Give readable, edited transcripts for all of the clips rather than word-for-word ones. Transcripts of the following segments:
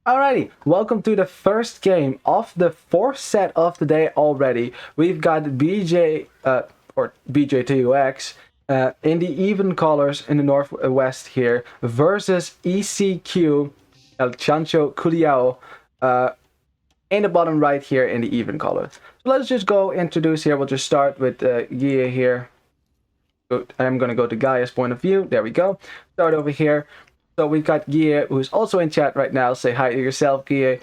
Alrighty, welcome to the first game of the fourth set of the day already. We've got or BJ2X in the even colors in the northwest here versus ECQ Chancho Quliao in the bottom right here in the even colors. So let's just go introduce here. We'll just start with Gia here. I'm going to go to Gaia's point of view. There we go. Start over here. So we've got Gia, who's also in chat right now. Say hi to yourself, Gia.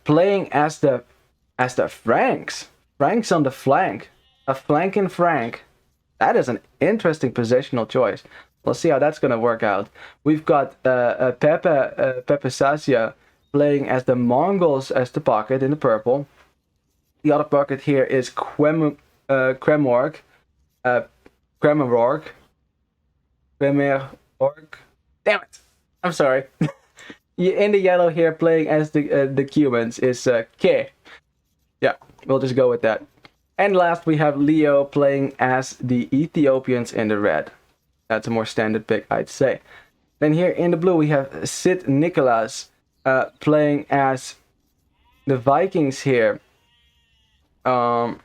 Playing as the Franks. Franks on the flank. A flanking Frank. That is an interesting positional choice. Let's see how that's going to work out. We've got Pepe Sasia playing as the Mongols as the pocket in the purple. The other pocket here is Kremorg. Damn it! I'm sorry. In the yellow here, playing as the Cubans is Ke. Yeah, we'll just go with that. And last we have Leo playing as the Ethiopians in the red. That's a more standard pick, I'd say. Then here in the blue we have Sid Nicholas playing as the Vikings here. In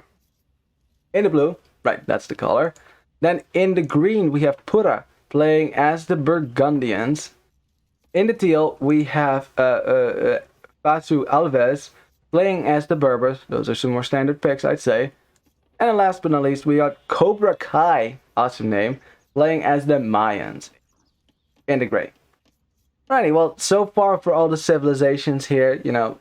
the blue, right? That's the color. Then in the green we have Pura playing as the Burgundians. In the teal, we have Pasu Alves playing as the Berbers. Those are some more standard picks, I'd say. And last but not least, we got Cobra Kai, awesome name, playing as the Mayans in the gray. Alrighty, well, so far for all the civilizations here, you know,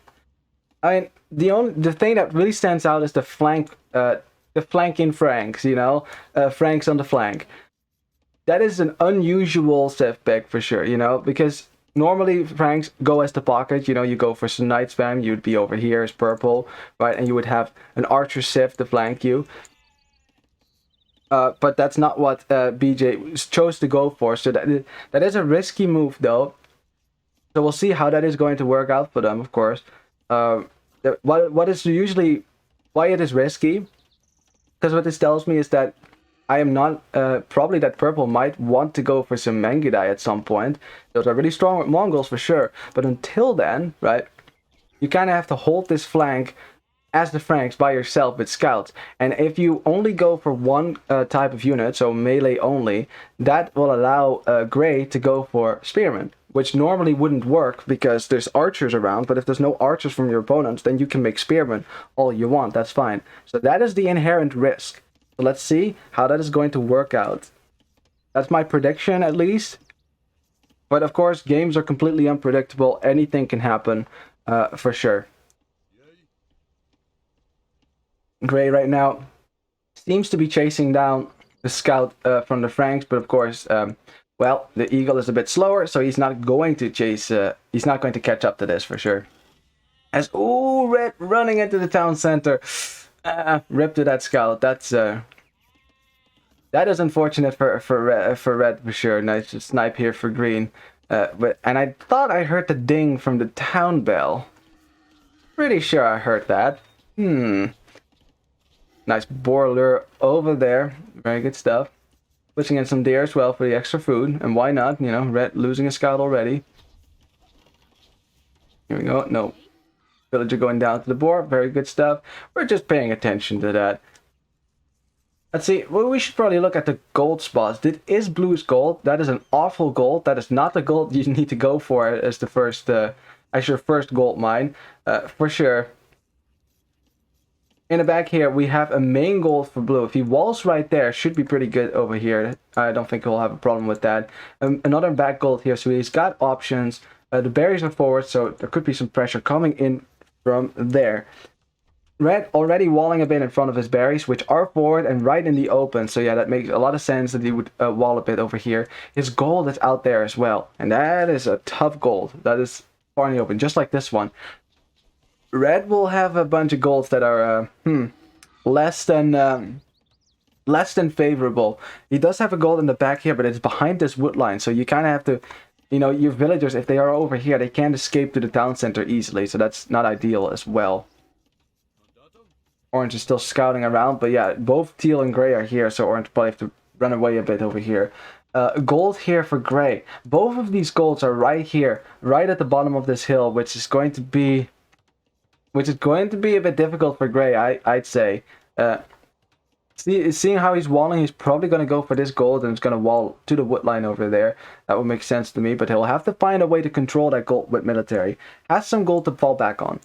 I mean, the thing that really stands out is the flanking Franks, you know, Franks on the flank. That is an unusual civ pick for sure, you know, because normally Franks go as the pocket, you know, you go for some knight spam, you'd be over here as purple, right, and you would have an archer civ to flank you. But that's not what BJ chose to go for, so that is a risky move though. So we'll see how that is going to work out for them, of course. What is usually why it is risky, because what this tells me is that I am not, probably that purple might want to go for some Mangudai at some point. Those are really strong with Mongols for sure. But until then, right, you kind of have to hold this flank as the Franks by yourself with scouts. And if you only go for one type of unit, so melee only, that will allow Grey to go for Spearmen, which normally wouldn't work because there's archers around. But if there's no archers from your opponents, then you can make Spearmen all you want. That's fine. So that is the inherent risk. So let's see how that is going to work out. That's my prediction, at least. But of course, games are completely unpredictable. Anything can happen, for sure. Grey right now seems to be chasing down the scout from the Franks, but of course, well, the eagle is a bit slower, so he's not going to chase. He's not going to catch up to this for sure. As Red running into the town center. Rip to that scout. That's that is unfortunate for red for sure. Nice snipe here for green. And I thought I heard the ding from the town bell. Pretty sure I heard that. Nice boar lure over there. Very good stuff. Pushing in some deer as well for the extra food. And why not? You know, red losing a scout already. Here we go. No. Villager going down to the boar. Very good stuff. We're just paying attention to that. Let's see. Well, we should probably look at the gold spots. This is blue's gold. That is an awful gold. That is not the gold you need to go for as the first, as your first gold mine, for sure. In the back here, we have a main gold for blue. If he walls right there, should be pretty good over here. I don't think he'll have a problem with that. Another back gold here, so he's got options. The berries are forward, so there could be some pressure coming in from there. Red already walling a bit in front of his berries, which are forward and right in the open. So yeah, that makes a lot of sense that he would wall a bit over here. His gold is out there as well, and that is a tough gold. That is far in the open, just like this one. Red will have a bunch of golds that are less than favorable. He does have a gold in the back here, but it's behind this wood line, so you kind of have to. You know, your villagers, if they are over here, they can't escape to the town center easily, so that's not ideal as well. Orange is still scouting around, but yeah, both teal and gray are here, so orange probably have to run away a bit over here. Gold here for gray. Both of these golds are right here, right at the bottom of this hill, which is going to be a bit difficult for gray, I'd say. Seeing how he's walling, he's probably going to go for this gold and it's going to wall to the wood line over there. That would make sense to me, but he'll have to find a way to control that gold with military. Has some gold to fall back on.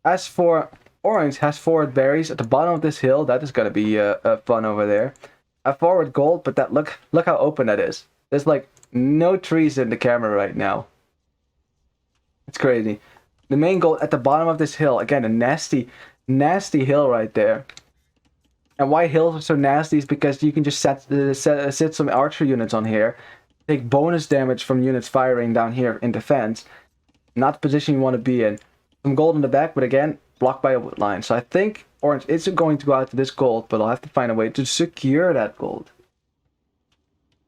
As for orange, has forward berries at the bottom of this hill. That is going to be fun over there. A forward gold, but that look how open that is. There's like no trees in the camera right now. It's crazy. The main gold at the bottom of this hill. Again, a nasty hill right there. And why hills are so nasty is because you can just sit some archer units on here, take bonus damage from units firing down here in defense. Not the position you want to be in. Some gold in the back, but again, blocked by a wood line. So I think orange isn't going to go out to this gold, but I'll have to find a way to secure that gold.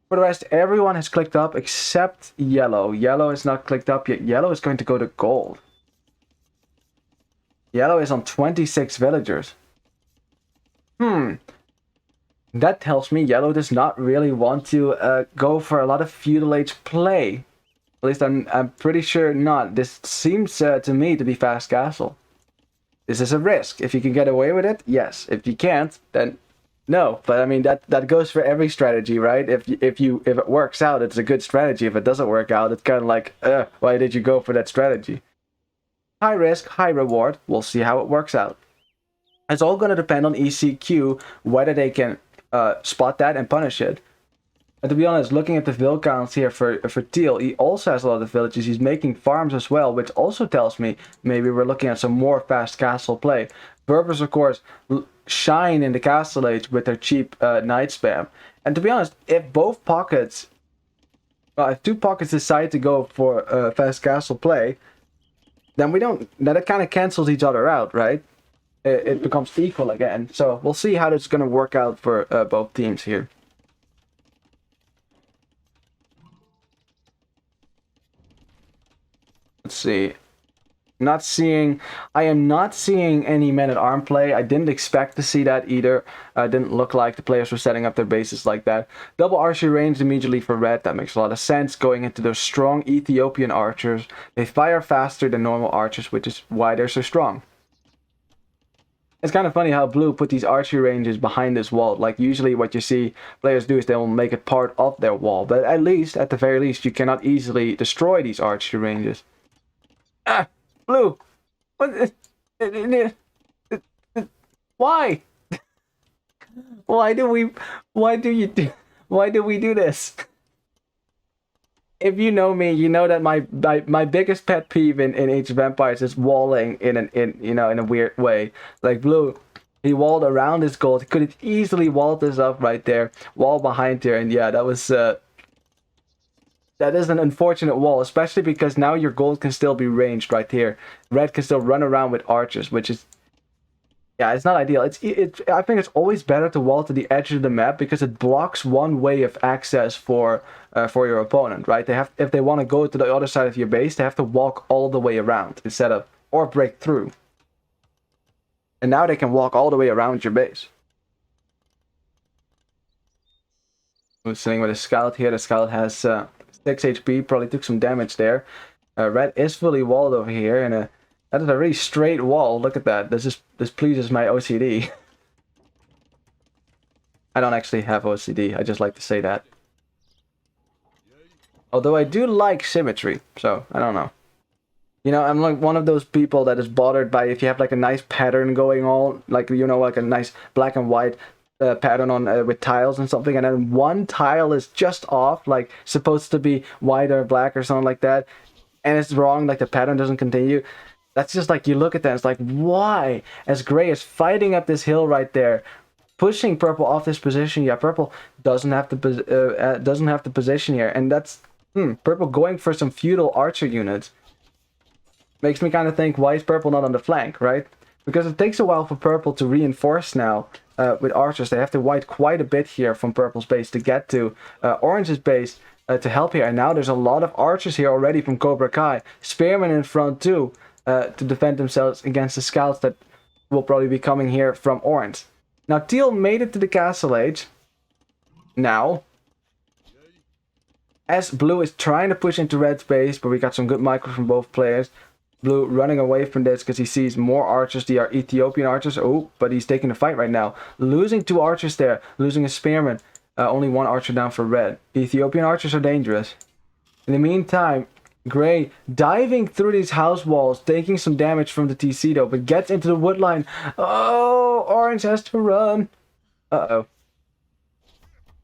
For the rest, everyone has clicked up except yellow. Yellow is not clicked up yet. Yellow is going to go to gold. Yellow is on 26 villagers. That tells me yellow does not really want to go for a lot of feudal age play. At least I'm pretty sure not. This seems to me to be fast castle. This is a risk. If you can get away with it, yes. If you can't, then no. But I mean that goes for every strategy, right? If it works out, it's a good strategy. If it doesn't work out, it's kind of like, why did you go for that strategy? High risk, high reward. We'll see how it works out. It's all going to depend on ECQ, whether they can spot that and punish it. And to be honest, looking at the vill counts here for Teal, he also has a lot of villages. He's making farms as well, which also tells me maybe we're looking at some more fast castle play. Berbers, of course, shine in the castle age with their cheap knight spam. And to be honest, if both pockets, if two pockets decide to go for fast castle play, then that kind of cancels each other out, right? It becomes equal again. So we'll see how this is going to work out for both teams here. Let's see. I am not seeing any men-at-arm play. I didn't expect to see that either. Didn't look like the players were setting up their bases like that. Double archery range immediately for red. That makes a lot of sense. Going into those strong Ethiopian archers. They fire faster than normal archers, which is why they're so strong. It's kind of funny how blue put these archery ranges behind this wall. Like usually what you see players do is they will make it part of their wall. But at the very least, you cannot easily destroy these archery ranges. Ah! Blue! What? Why? Why do we do this? If you know me, you know that my biggest pet peeve in Age of Empires is walling in a weird way. Like blue, he walled around his gold. He could have easily walled this up right there, wall behind here, and yeah, that was that is an unfortunate wall, especially because now your gold can still be ranged right here. Red can still run around with archers, which is, yeah, it's not ideal. I think it's always better to wall to the edge of the map because it blocks one way of access for your opponent, right? If they want to go to the other side of your base, they have to walk all the way around instead of, or break through. And now they can walk all the way around your base. I'm sitting with a scout here. The scout has 6 HP, probably took some damage there. Red is fully walled over here, and that is a really straight wall. Look at that. This pleases my OCD. I don't actually have OCD. I just like to say that. Although I do like symmetry, so I don't know. You know, I'm like one of those people that is bothered by if you have like a nice pattern going on, like, you know, like a nice black and white pattern on with tiles and something, and then one tile is just off, like supposed to be white or black or something like that, and it's wrong, like the pattern doesn't continue. That's just like, you look at that, it's like, why? As gray is fighting up this hill right there, pushing purple off this position. Yeah, purple doesn't have the position here, and that's purple going for some feudal archer units. Makes me kind of think, why is purple not on the flank, right? Because it takes a while for purple to reinforce now with archers. They have to white quite a bit here from purple's base to get to orange's base to help here. And now there's a lot of archers here already from Cobra Kai. Spearmen in front too to defend themselves against the scouts that will probably be coming here from orange. Now Teal made it to the castle age. Now as blue is trying to push into red space, but we got some good micro from both players. Blue running away from this because he sees more archers. They are Ethiopian archers. Oh, but he's taking the fight right now. Losing 2 archers there. Losing a spearman. Only 1 archer down for red. Ethiopian archers are dangerous. In the meantime, Gray diving through these house walls, taking some damage from the TC though, but gets into the wood line. Oh, orange has to run. Uh-oh.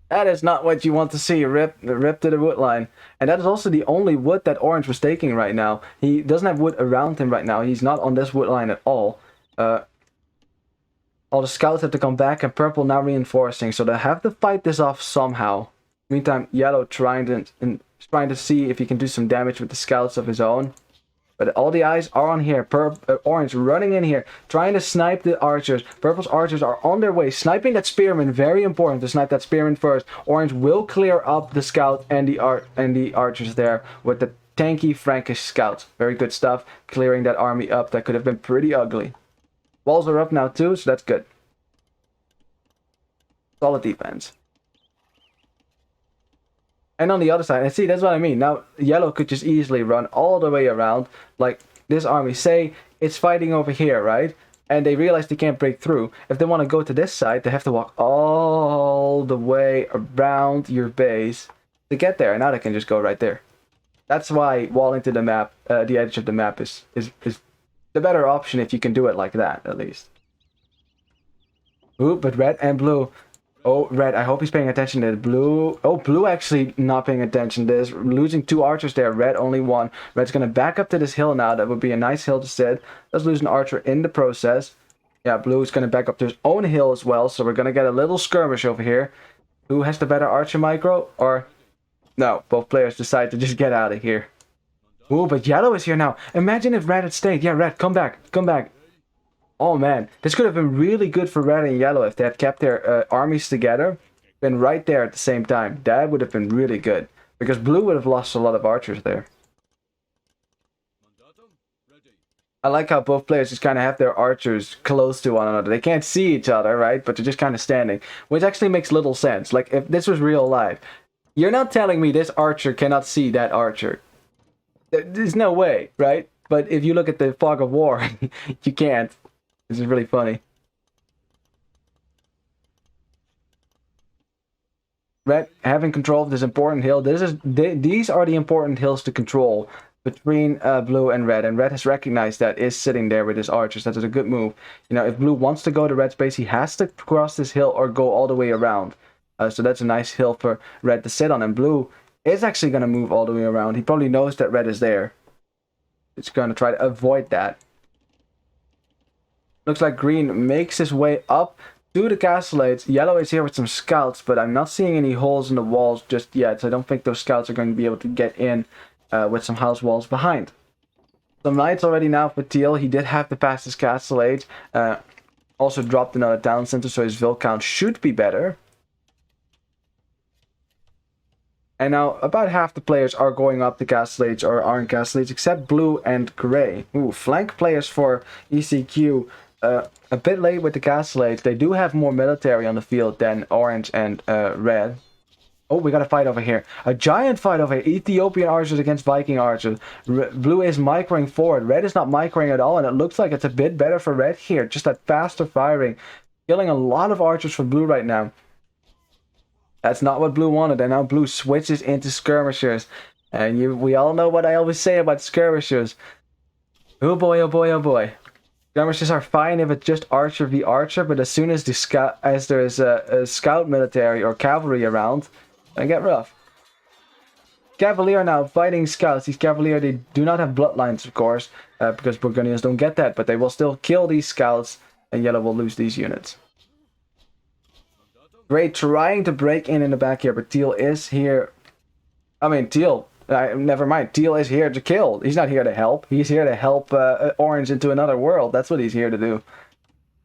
That is not what you want to see, rip to the wood line. And that is also the only wood that orange was taking right now. He doesn't have wood around him right now. He's not on this wood line at all. All the scouts have to come back, and purple now reinforcing. So they have to fight this off somehow. Meantime, yellow trying to see if he can do some damage with the scouts of his own. But all the eyes are on here. Orange running in here, trying to snipe the archers. Purple's archers are on their way, sniping that spearman. Very important to snipe that spearman first. Orange will clear up the scout and the archers there with the tanky Frankish scouts. Very good stuff, clearing that army up. That could have been pretty ugly. Walls are up now too, so that's good. Solid defense. And on the other side, and see, that's what I mean. Now, yellow could just easily run all the way around. Like, this army, say, it's fighting over here, right? And they realize they can't break through. If they want to go to this side, they have to walk all the way around your base to get there. And now they can just go right there. That's why walling to the map, the edge of the map is the better option if you can do it like that, at least. Ooh, but red and blue. Oh, red, I hope he's paying attention to blue. Oh, blue actually not paying attention to this. Losing 2 archers there. Red only 1. Red's going to back up to this hill now. That would be a nice hill to sit. Let's lose an archer in the process. Yeah, blue is going to back up to his own hill as well. So we're going to get a little skirmish over here. Who has the better archer micro? Or... no, both players decide to just get out of here. Ooh, but yellow is here now. Imagine if red had stayed. Yeah, red, come back. Come back. Oh man, this could have been really good for red and yellow if they had kept their armies together. Been right there at the same time. That would have been really good. Because blue would have lost a lot of archers there. I like how both players just kind of have their archers close to one another. They can't see each other, right? But they're just kind of standing. Which actually makes little sense. Like, if this was real life. You're not telling me this archer cannot see that archer. There's no way, right? But if you look at the fog of war, you can't. This is really funny. Red having control of this important hill. These are the important hills to control between blue and red has recognized that, is sitting there with his archers. That is a good move. You know, if blue wants to go to red space, he has to cross this hill or go all the way around. So that's a nice hill for red to sit on, and blue is actually going to move all the way around. He probably knows that red is there. It's going to try to avoid that. Looks like green makes his way up to the castleades. Yellow is here with some scouts, but I'm not seeing any holes in the walls just yet. So I don't think those scouts are going to be able to get in with some house walls behind. Some knights already now for teal. He did have to pass his castleades. Also dropped another town center, so his vil count should be better. And now about half the players are going up the castleades or aren't castleades, except blue and gray. Ooh, flank players for ECQ. A bit late with the castleades. They do have more military on the field than orange and red. Oh, we got a fight over here. A giant fight over here. Ethiopian archers against Viking archers. Blue is microing forward. Red is not microing at all, and it looks like it's a bit better for red here. Just that faster firing. Killing a lot of archers for blue right now. That's not what blue wanted, and now blue switches into skirmishers. And we all know what I always say about skirmishers. Oh boy, oh boy, oh boy. Skirmishes are fine if it's just archer v archer, but as soon as there is a scout military or cavalry around, they get rough. Cavalier now fighting scouts. These Cavalier, they do not have bloodlines, of course, because Burgundians don't get that, but they will still kill these scouts, and yellow will lose these units. Gray trying to break in the back here, but teal is here. I mean, teal. Never mind. Teal is here to kill. He's not here to help. He's here to help orange into another world. That's what he's here to do.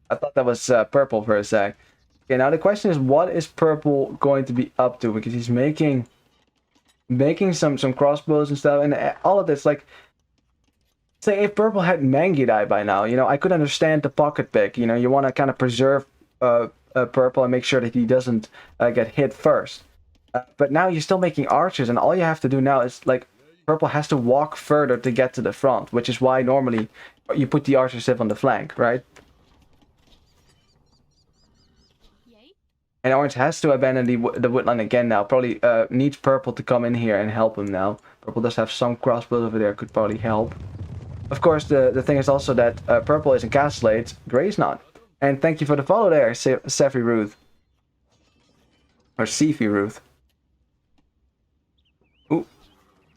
I thought that was purple for a sec. Okay, now the question is, what is purple going to be up to? Because he's making some crossbows and stuff, and all of this. Like, say if purple had Mangudai by now, you know, I could understand the pocket pick. You know, you want to kind of preserve purple and make sure that he doesn't get hit first. But now you're still making archers, and all you have to do now is, like, purple has to walk further to get to the front, which is why normally you put the archer civ on the flank, right? And orange has to abandon the woodline again now. Probably needs purple to come in here and help him now. Purple does have some crossbows over there, could probably help. Of course, the thing is also that purple is in castellate, gray's not. And thank you for the follow there, Seffi Ruth. Or Sefi Ruth. Ooh.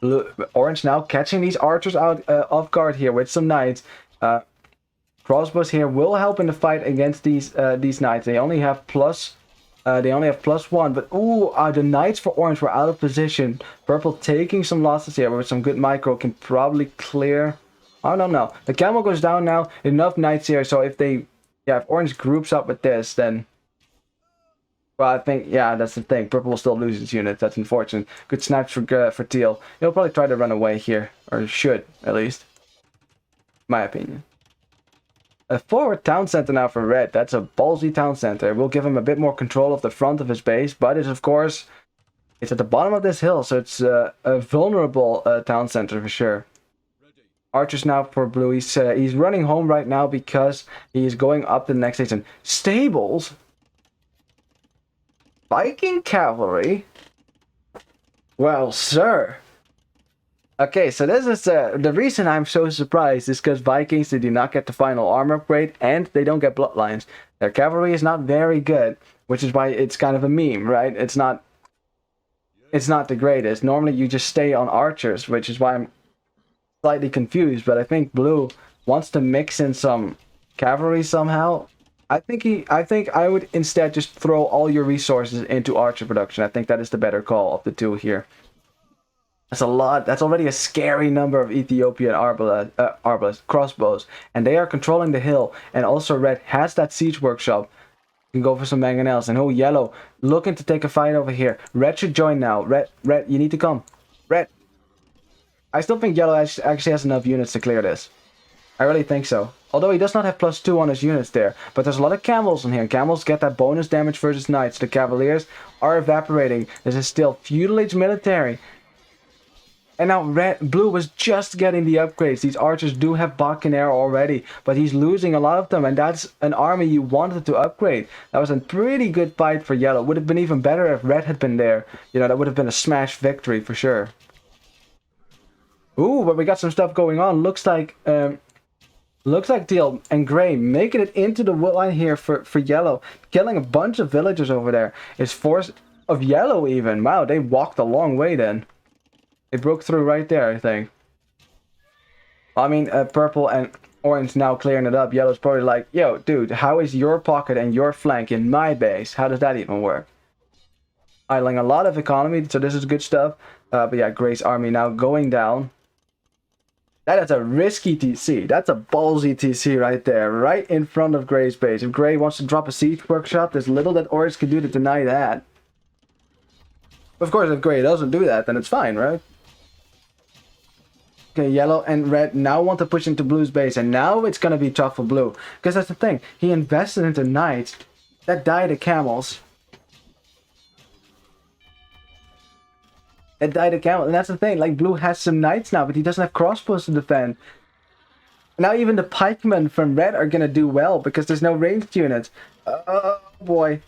Look, orange now catching these archers out off guard here with some knights. Crossbows here will help in the fight against these knights. They only have +1, but ooh, the knights for orange were out of position. Purple taking some losses here with some good micro can probably clear. I don't know. The camel goes down now. Enough knights here, so if orange groups up with this, then, well, I think, yeah, that's the thing. Purple will still lose its units. That's unfortunate. Good snipes for teal. He'll probably try to run away here, or should at least, my opinion. A forward town center now for red. That's a ballsy town center. Will give him a bit more control of the front of his base, but it's, of course, it's at the bottom of this hill, so it's a vulnerable town center for sure. Archers now for blue. He's running home right now because he's going up the next station. Stables? Viking cavalry? Well, sir. Okay, so this is the reason I'm so surprised is because Vikings, they do not get the final armor upgrade and they don't get bloodlines. Their cavalry is not very good, which is why it's kind of a meme, right? It's not the greatest. Normally you just stay on archers, which is why I'm slightly confused, but I think blue wants to mix in some cavalry somehow. I think I would instead just throw all your resources into archer production. I think that is the better call of the two here. That's a lot. That's already a scary number of Ethiopian arbalest crossbows, and they are controlling the hill. And also red has that siege workshop. You can go for some mangonels. And yellow looking to take a fight over here. Red should join now. Red, you need to come. Red. I still think yellow actually has enough units to clear this. I really think so. Although he does not have +2 on his units there. But there's a lot of camels in here. Camels get that bonus damage versus knights. The cavaliers are evaporating. This is still feudal age military. And now blue was just getting the upgrades. These archers do have Buccaneer already, but he's losing a lot of them, and that's an army you wanted to upgrade. That was a pretty good fight for yellow. Would have been even better if red had been there. You know, that would have been a smash victory for sure. Ooh, but we got some stuff going on. Looks like teal and gray making it into the woodline here for yellow, killing a bunch of villagers over there. It's force of yellow even. Wow, they walked a long way then. It broke through right there, I think. I mean, purple and orange now clearing it up. Yellow's probably like, yo, dude, how is your pocket and your flank in my base? How does that even work? Idling a lot of economy, so this is good stuff. But yeah, gray's army now going down. That is a risky TC. That's a ballsy TC right there, right in front of gray's base. If gray wants to drop a siege workshop, there's little that orange can do to deny that. Of course, if gray doesn't do that, then it's fine, right? Okay, yellow and red now want to push into blue's base, and now it's going to be tough for blue. Because that's the thing, he invested into knights that died to camels. And that's the thing, like blue has some knights now, but he doesn't have crossbows to defend. Now even the pikemen from red are going to do well, because there's no ranged units. Oh boy.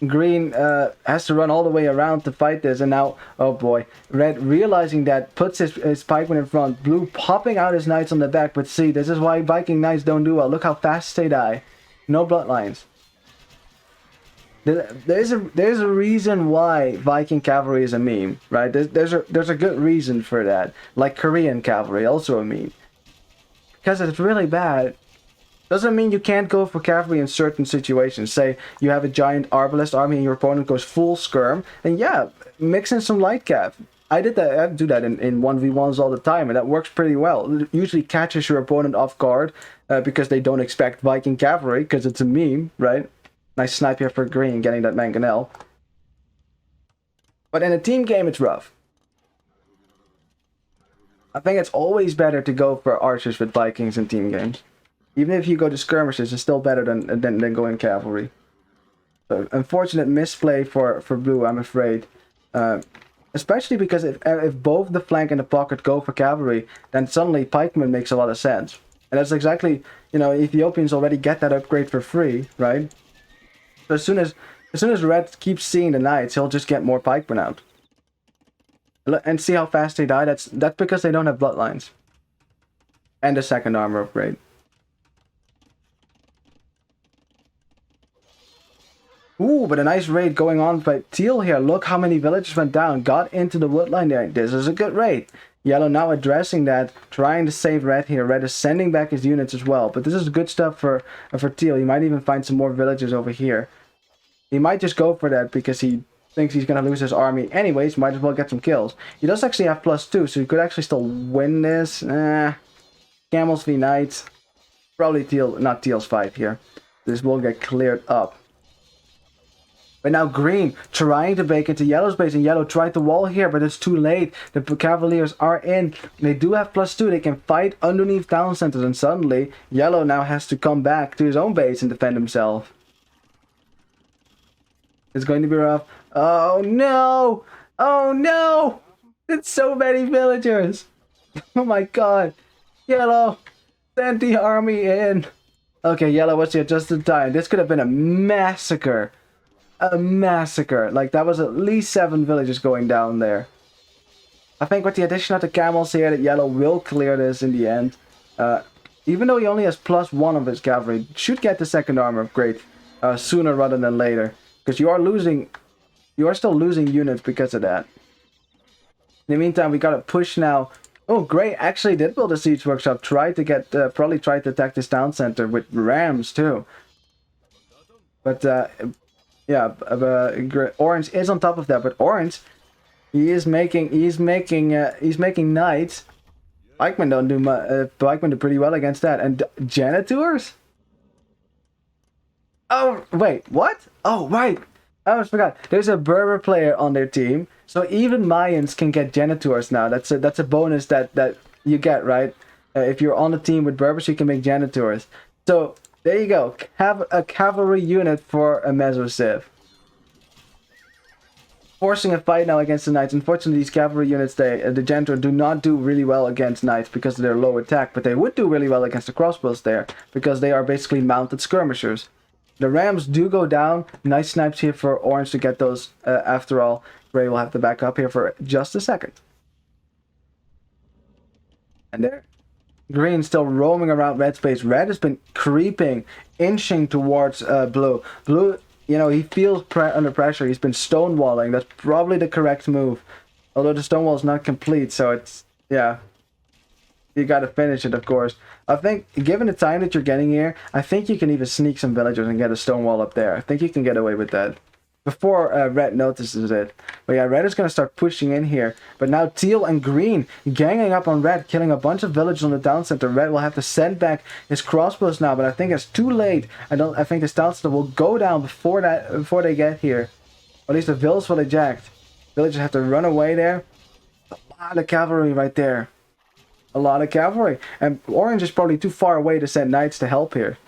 Green has to run all the way around to fight this, and now, oh boy, red realizing that puts his pikemen in front, blue popping out his knights on the back, but see, this is why Viking knights don't do well. Look how fast they die. No bloodlines. There's a reason why Viking cavalry is a meme, right? There's a good reason for that. Like Korean cavalry, also a meme. Because it's really bad. Doesn't mean you can't go for cavalry in certain situations. Say you have a giant arbalest army and your opponent goes full skirm, and yeah, mix in some light cav. I do that in 1v1s all the time, and that works pretty well. It usually catches your opponent off guard because they don't expect Viking cavalry, because it's a meme, right? Nice snipe here for green, getting that mangonel. But in a team game, it's rough. I think it's always better to go for archers with Vikings in team games. Even if you go to skirmishes, it's still better than going cavalry. So, unfortunate misplay for blue, I'm afraid. Especially because if both the flank and the pocket go for cavalry, then suddenly pikemen makes a lot of sense. And that's exactly, you know, Ethiopians already get that upgrade for free, right? So as soon as Red keeps seeing the knights, he'll just get more pikemen out. And see how fast they die? That's because they don't have bloodlines. And the second armor upgrade. Ooh, but a nice raid going on by Teal here. Look how many villagers went down. Got into the woodline there. This is a good raid. Yellow now addressing that. Trying to save Red here. Red is sending back his units as well. But this is good stuff for Teal. He might even find some more villagers over here. He might just go for that because he thinks he's going to lose his army. Anyways, might as well get some kills. He does actually have +2, so he could actually still win this. Camels v Knights. Probably Teal, not Teal's fight here. This will get cleared up. But now Green trying to break into Yellow's base, and Yellow tried the wall here, but it's too late. The Cavaliers are in. They do have +2. They can fight underneath town centers, and suddenly Yellow now has to come back to his own base and defend himself. It's going to be rough. Oh no! Oh no! It's so many villagers! Oh my god! Yellow! Send the army in! Okay, Yellow was here just in time. This could have been a massacre. A massacre. Like, that was at least 7 villages going down there. I think with the addition of the camels here, that Yellow will clear this in the end. Even though he only has +1 of his cavalry, should get the second armor upgrade sooner rather than later. Because you are still losing units because of that. In the meantime, we gotta push now. Oh, Gray actually did build a siege workshop. Tried to get, probably tried to attack this town center with rams too. But yeah, Orange is on top of that. But Orange, he's making knights. Pikemen don't do Pikemen do pretty well against that. And janitors. Oh wait, what? Oh right. I almost forgot. There's a Berber player on their team, so even Mayans can get janitors now. That's a bonus that you get, right? If you're on a team with Berbers, you can make janitors. So there you go. Have a cavalry unit for a Mesosiv. Forcing a fight now against the knights. Unfortunately, these cavalry units, the janitor, do not do really well against knights because of their low attack, but they would do really well against the crossbows there because they are basically mounted skirmishers. The rams do go down. Nice snipes here for Orange to get those after all. Gray will have to back up here for just a second. And there. Green still roaming around red space. Red has been creeping, inching towards blue. Blue, you know, he feels under pressure. He's been stonewalling. That's probably the correct move. Although the stonewall is not complete, so it's, yeah. You gotta finish it, of course. I think, given the time that you're getting here, I think you can even sneak some villagers and get a stone wall up there. I think you can get away with that. Before Red notices it. But yeah, Red is gonna start pushing in here. But now Teal and Green ganging up on Red, killing a bunch of villagers on the town center. Red will have to send back his crossbows now, but I think it's too late. I think this town center will go down before they get here. Or at least the villas will eject. Villagers have to run away there. A lot of cavalry right there. A lot of cavalry. And Orange is probably too far away to send knights to help here.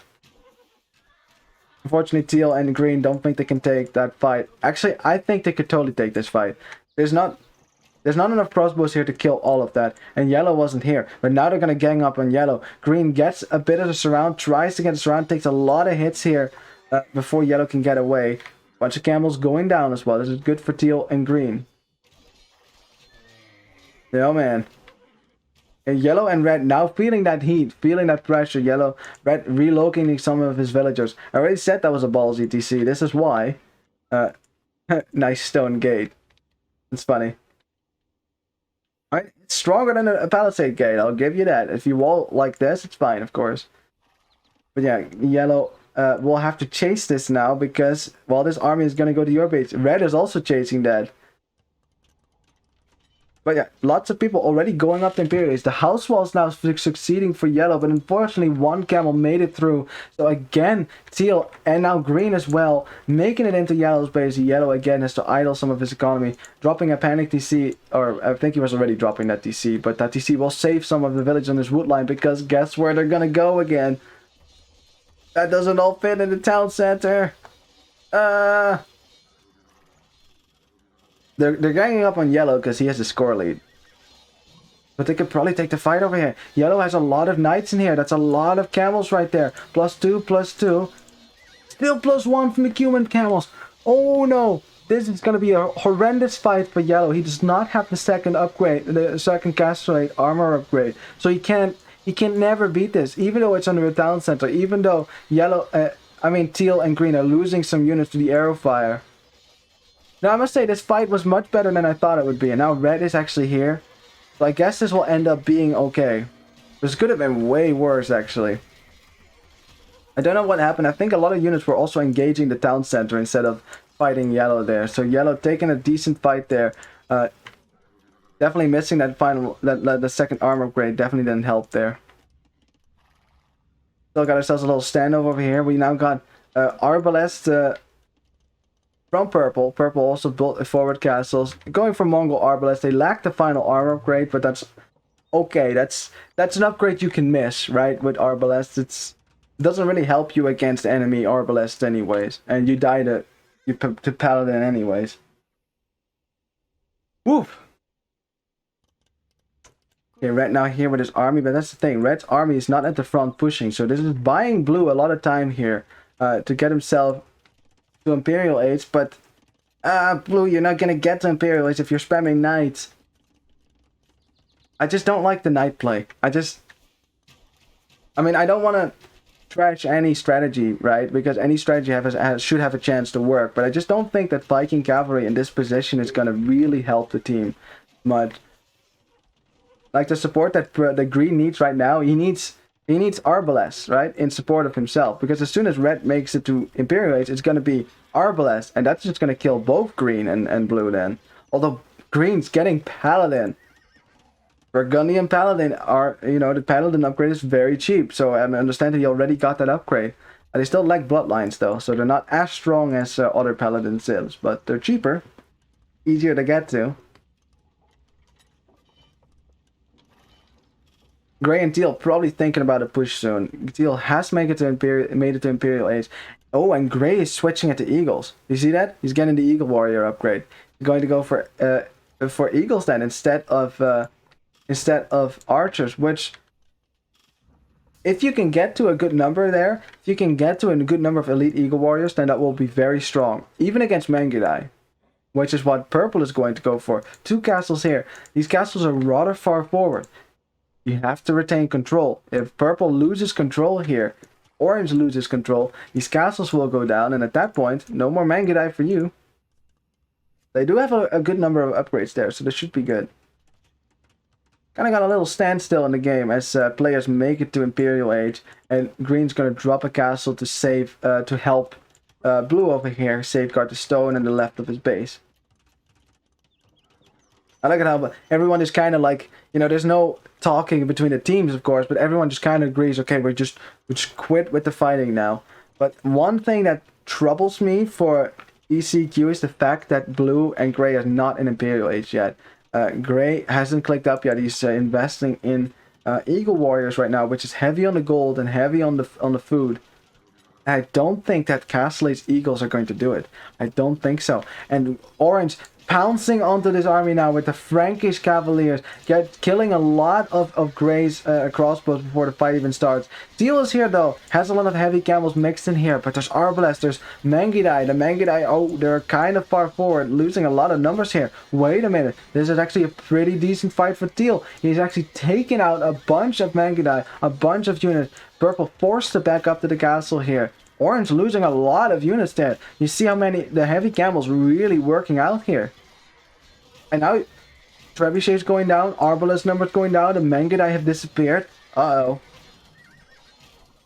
Unfortunately, Teal and Green don't think they can take that fight. Actually, I think they could totally take this fight. There's not enough crossbows here to kill all of that. And Yellow wasn't here. But now they're going to gang up on Yellow. Green gets a bit of the surround, tries to get the surround, takes a lot of hits here before Yellow can get away. Bunch of camels going down as well. This is good for Teal and Green. Yeah, man. And Yellow and Red now feeling that heat, feeling that pressure. Yellow, Red relocating some of his villagers. I already said that was a balls ETC. This is why. Nice stone gate. It's funny. Alright, it's stronger than a palisade gate. I'll give you that. If you wall like this, it's fine, of course. But yeah, Yellow will have to chase this now because, well, this army is going to go to your base. Red is also chasing that. But yeah, lots of people already going up the Imperials. The house wall is now succeeding for Yellow, but unfortunately one camel made it through. So again, Teal and now Green as well, making it into Yellow's base. Yellow again has to idle some of his economy, dropping a panic TC, or I think he was already dropping that TC, but that TC will save some of the village on this wood line because guess where they're gonna go again? That doesn't all fit in the town center. They're ganging up on yellow because he has the score lead. But they could probably take the fight over here. Yellow has a lot of knights in here. That's a lot of camels right there. +2, +2. Still +1 from the Cuban camels. Oh no! This is going to be a horrendous fight for yellow. He does not have the second upgrade, the second castrate armor upgrade. So he can never beat this, even though it's under a town center. Even though yellow, teal and green are losing some units to the arrow fire. Now I must say this fight was much better than I thought it would be. And now red is actually here. So I guess this will end up being okay. This could have been way worse actually. I don't know what happened. I think a lot of units were also engaging the town center instead of fighting yellow there. So yellow taking a decent fight there. Definitely missing that the second armor upgrade. Definitely didn't help there. Still got ourselves a little standoff over here. We now got Arbalest from purple. Purple also built forward castles. Going for Mongol Arbalest. They lack the final armor upgrade, but that's okay. That's an upgrade you can miss, right? With Arbalest, it doesn't really help you against enemy Arbalest anyways, and you die to Paladin anyways. Woof. Okay, red now here with his army, but that's the thing. Red's army is not at the front pushing, so this is buying blue a lot of time here to get himself to Imperial Age, but blue, you're not gonna get to Imperial Age if you're spamming knights. I just don't like the knight play. I don't want to trash any strategy, right? Because any strategy should have a chance to work, but I just don't think that Viking cavalry in this position is gonna really help the team much. Like the support that the green needs right now, he needs Arbalest, right, in support of himself. Because as soon as red makes it to Imperial Age, it's going to be Arbalest, and that's just going to kill both green and blue then. Although green's getting Paladin. Burgundian Paladin are, the Paladin upgrade is very cheap. So I understand that he already got that upgrade. And they still lack bloodlines though, so they're not as strong as other Paladin civs, but they're cheaper, easier to get to. Gray and Teal probably thinking about a push soon. Teal has made it to Imperial Age. Oh, and Gray is switching it to Eagles. You see that? He's getting the Eagle Warrior upgrade. He's going to go for Eagles then instead of Archers. Which, if you can get to a good number there, if you can get to a good number of elite Eagle Warriors, then that will be very strong, even against Mangudai, which is what Purple is going to go for. 2 castles here. These castles are rather far forward. You have to retain control. If Purple loses control here, Orange loses control, these castles will go down, and at that point, no more Mangudai for you. They do have a good number of upgrades there, so this should be good. Kind of got a little standstill in the game as players make it to Imperial Age, and Green's going to drop a castle to help Blue over here safeguard the stone and the left of his base. I like it how everyone is kind of like, there's no talking between the teams, of course, but everyone just kind of agrees, okay, we just quit with the fighting now. But one thing that troubles me for ECQ is the fact that Blue and Gray are not in Imperial Age yet. Gray hasn't clicked up yet. He's investing in Eagle Warriors right now, which is heavy on the gold and heavy on the food. I don't think that Castle Age Eagles are going to do it. I don't think so. And Orange pouncing onto this army now with the Frankish Cavaliers, killing a lot of Gray's crossbows before the fight even starts. Teal is here though, has a lot of heavy camels mixed in here, but there's Arbalest, there's Mangudai. The Mangudai, oh, they're kind of far forward, losing a lot of numbers here. Wait a minute, this is actually a pretty decent fight for Teal. He's actually taken out a bunch of Mangudai, a bunch of units. Purple forced to back up to the castle here. Orange losing a lot of units there. You see how many the heavy camels really working out here. And now Trebuchet's going down, Arbalest numbers going down, the Mangudai have disappeared. Uh-oh.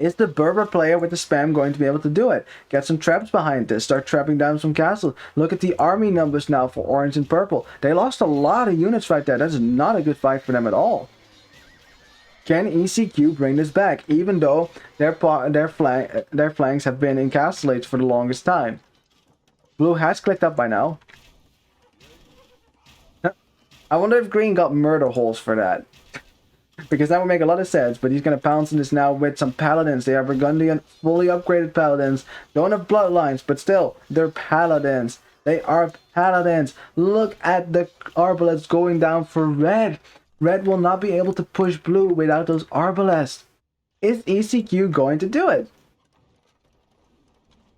Is the Berber player with the spam going to be able to do it? Get some traps behind this, start trapping down some castles. Look at the army numbers now for Orange and Purple. They lost a lot of units right there. That's not a good fight for them at all. Can ECQ bring this back, even though their flanks have been in Castle Age for the longest time? Blue has clicked up by now. I wonder if Green got murder holes for that. Because that would make a lot of sense, but he's going to pounce on this now with some Paladins. They are Burgundian, fully upgraded Paladins. Don't have bloodlines, but still, they're Paladins. They are paladins. Look at the arbalests going down for red. Red will not be able to push blue without those arbalests. Is ECQ going to do it?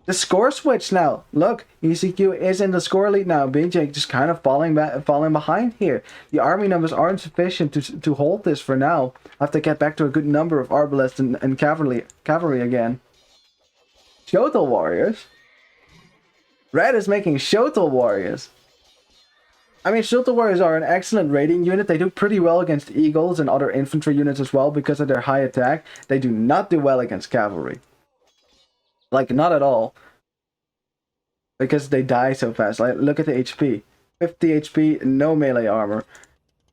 The score switch now. Look, ECQ is in the score lead now. BJ just kind of falling behind here. The army numbers aren't sufficient to hold this for now. I have to get back to a good number of arbalests and cavalry again. Shotel warriors. Red is making Shotel warriors. I mean, Shotel warriors are an excellent raiding unit. They do pretty well against eagles and other infantry units as well because of their high attack. They do not do well against cavalry. Like, not at all. Because they die so fast. Like, look at the HP. 50 HP, no melee armor.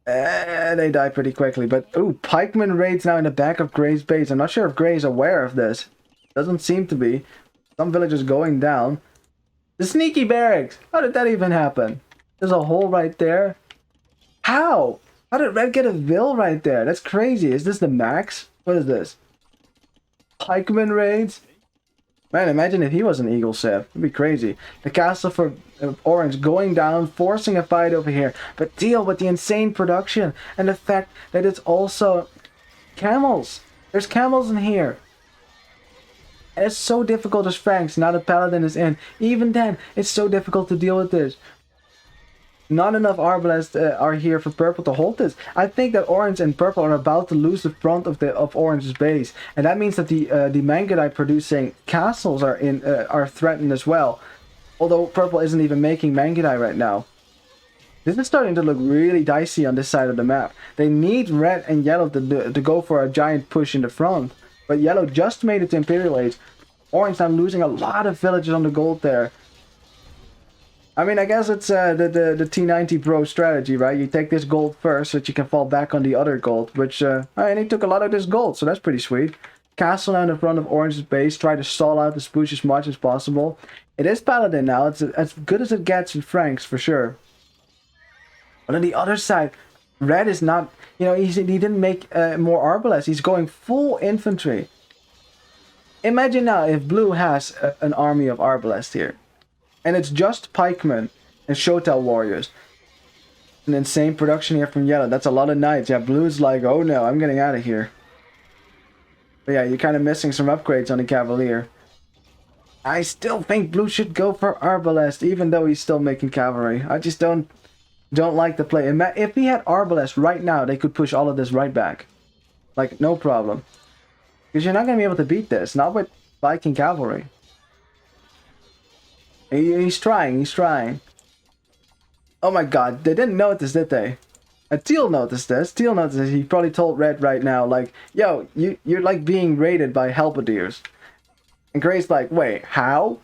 They die pretty quickly. But, ooh, pikeman raids now in the back of Gray's base. I'm not sure if Gray is aware of this. Doesn't seem to be. Some villagers going down. The sneaky barracks! How did that even happen? There's a hole right there. How? How did Red get a Vil right there? That's crazy. Is this the max? What is this? Pikeman raids? Man, imagine if he was an Eagle Civ. It'd be crazy. The castle for Orange going down, forcing a fight over here. But deal with the insane production and the fact that it's also camels. There's camels in here. And it's so difficult as Franks now that Paladin is in. Even then, it's so difficult to deal with this. Not enough arbalests are here for Purple to hold this. I think that Orange and Purple are about to lose the front of Orange's base, and that means that the Mangudai producing castles are threatened as well. Although Purple isn't even making Mangudai right now. This is starting to look really dicey on this side of the map. They need Red and Yellow to go for a giant push in the front, but Yellow just made it to Imperial Age. Orange now losing a lot of villages on the gold there. I mean, I guess it's the T90 Pro strategy, right? You take this gold first so that you can fall back on the other gold, which, and he took a lot of this gold, so that's pretty sweet. Castle now in the front of Orange's base, try to stall out the Spoosh as much as possible. It is Paladin now, it's as good as it gets in Franks, for sure. But on the other side, Red is not, you know, he didn't make more arbalests, he's going full infantry. Imagine now if Blue has an army of arbalests here. And it's just pikemen and Shotel warriors. An insane production here from Yellow. That's a lot of knights. Yeah, Blue's like, oh no, I'm getting out of here. But yeah, you're kind of missing some upgrades on the Cavalier. I still think Blue should go for Arbalest, even though he's still making cavalry. I just don't like the play. If he had Arbalest right now, they could push all of this right back. Like, no problem. Because you're not going to be able to beat this. Not with Viking cavalry. He's trying. Oh my god, they didn't notice, did they? Teal noticed this. Teal noticed this. He probably told Red right now, like, yo, you're like being raided by Halberdiers. And Gray's like, wait, how?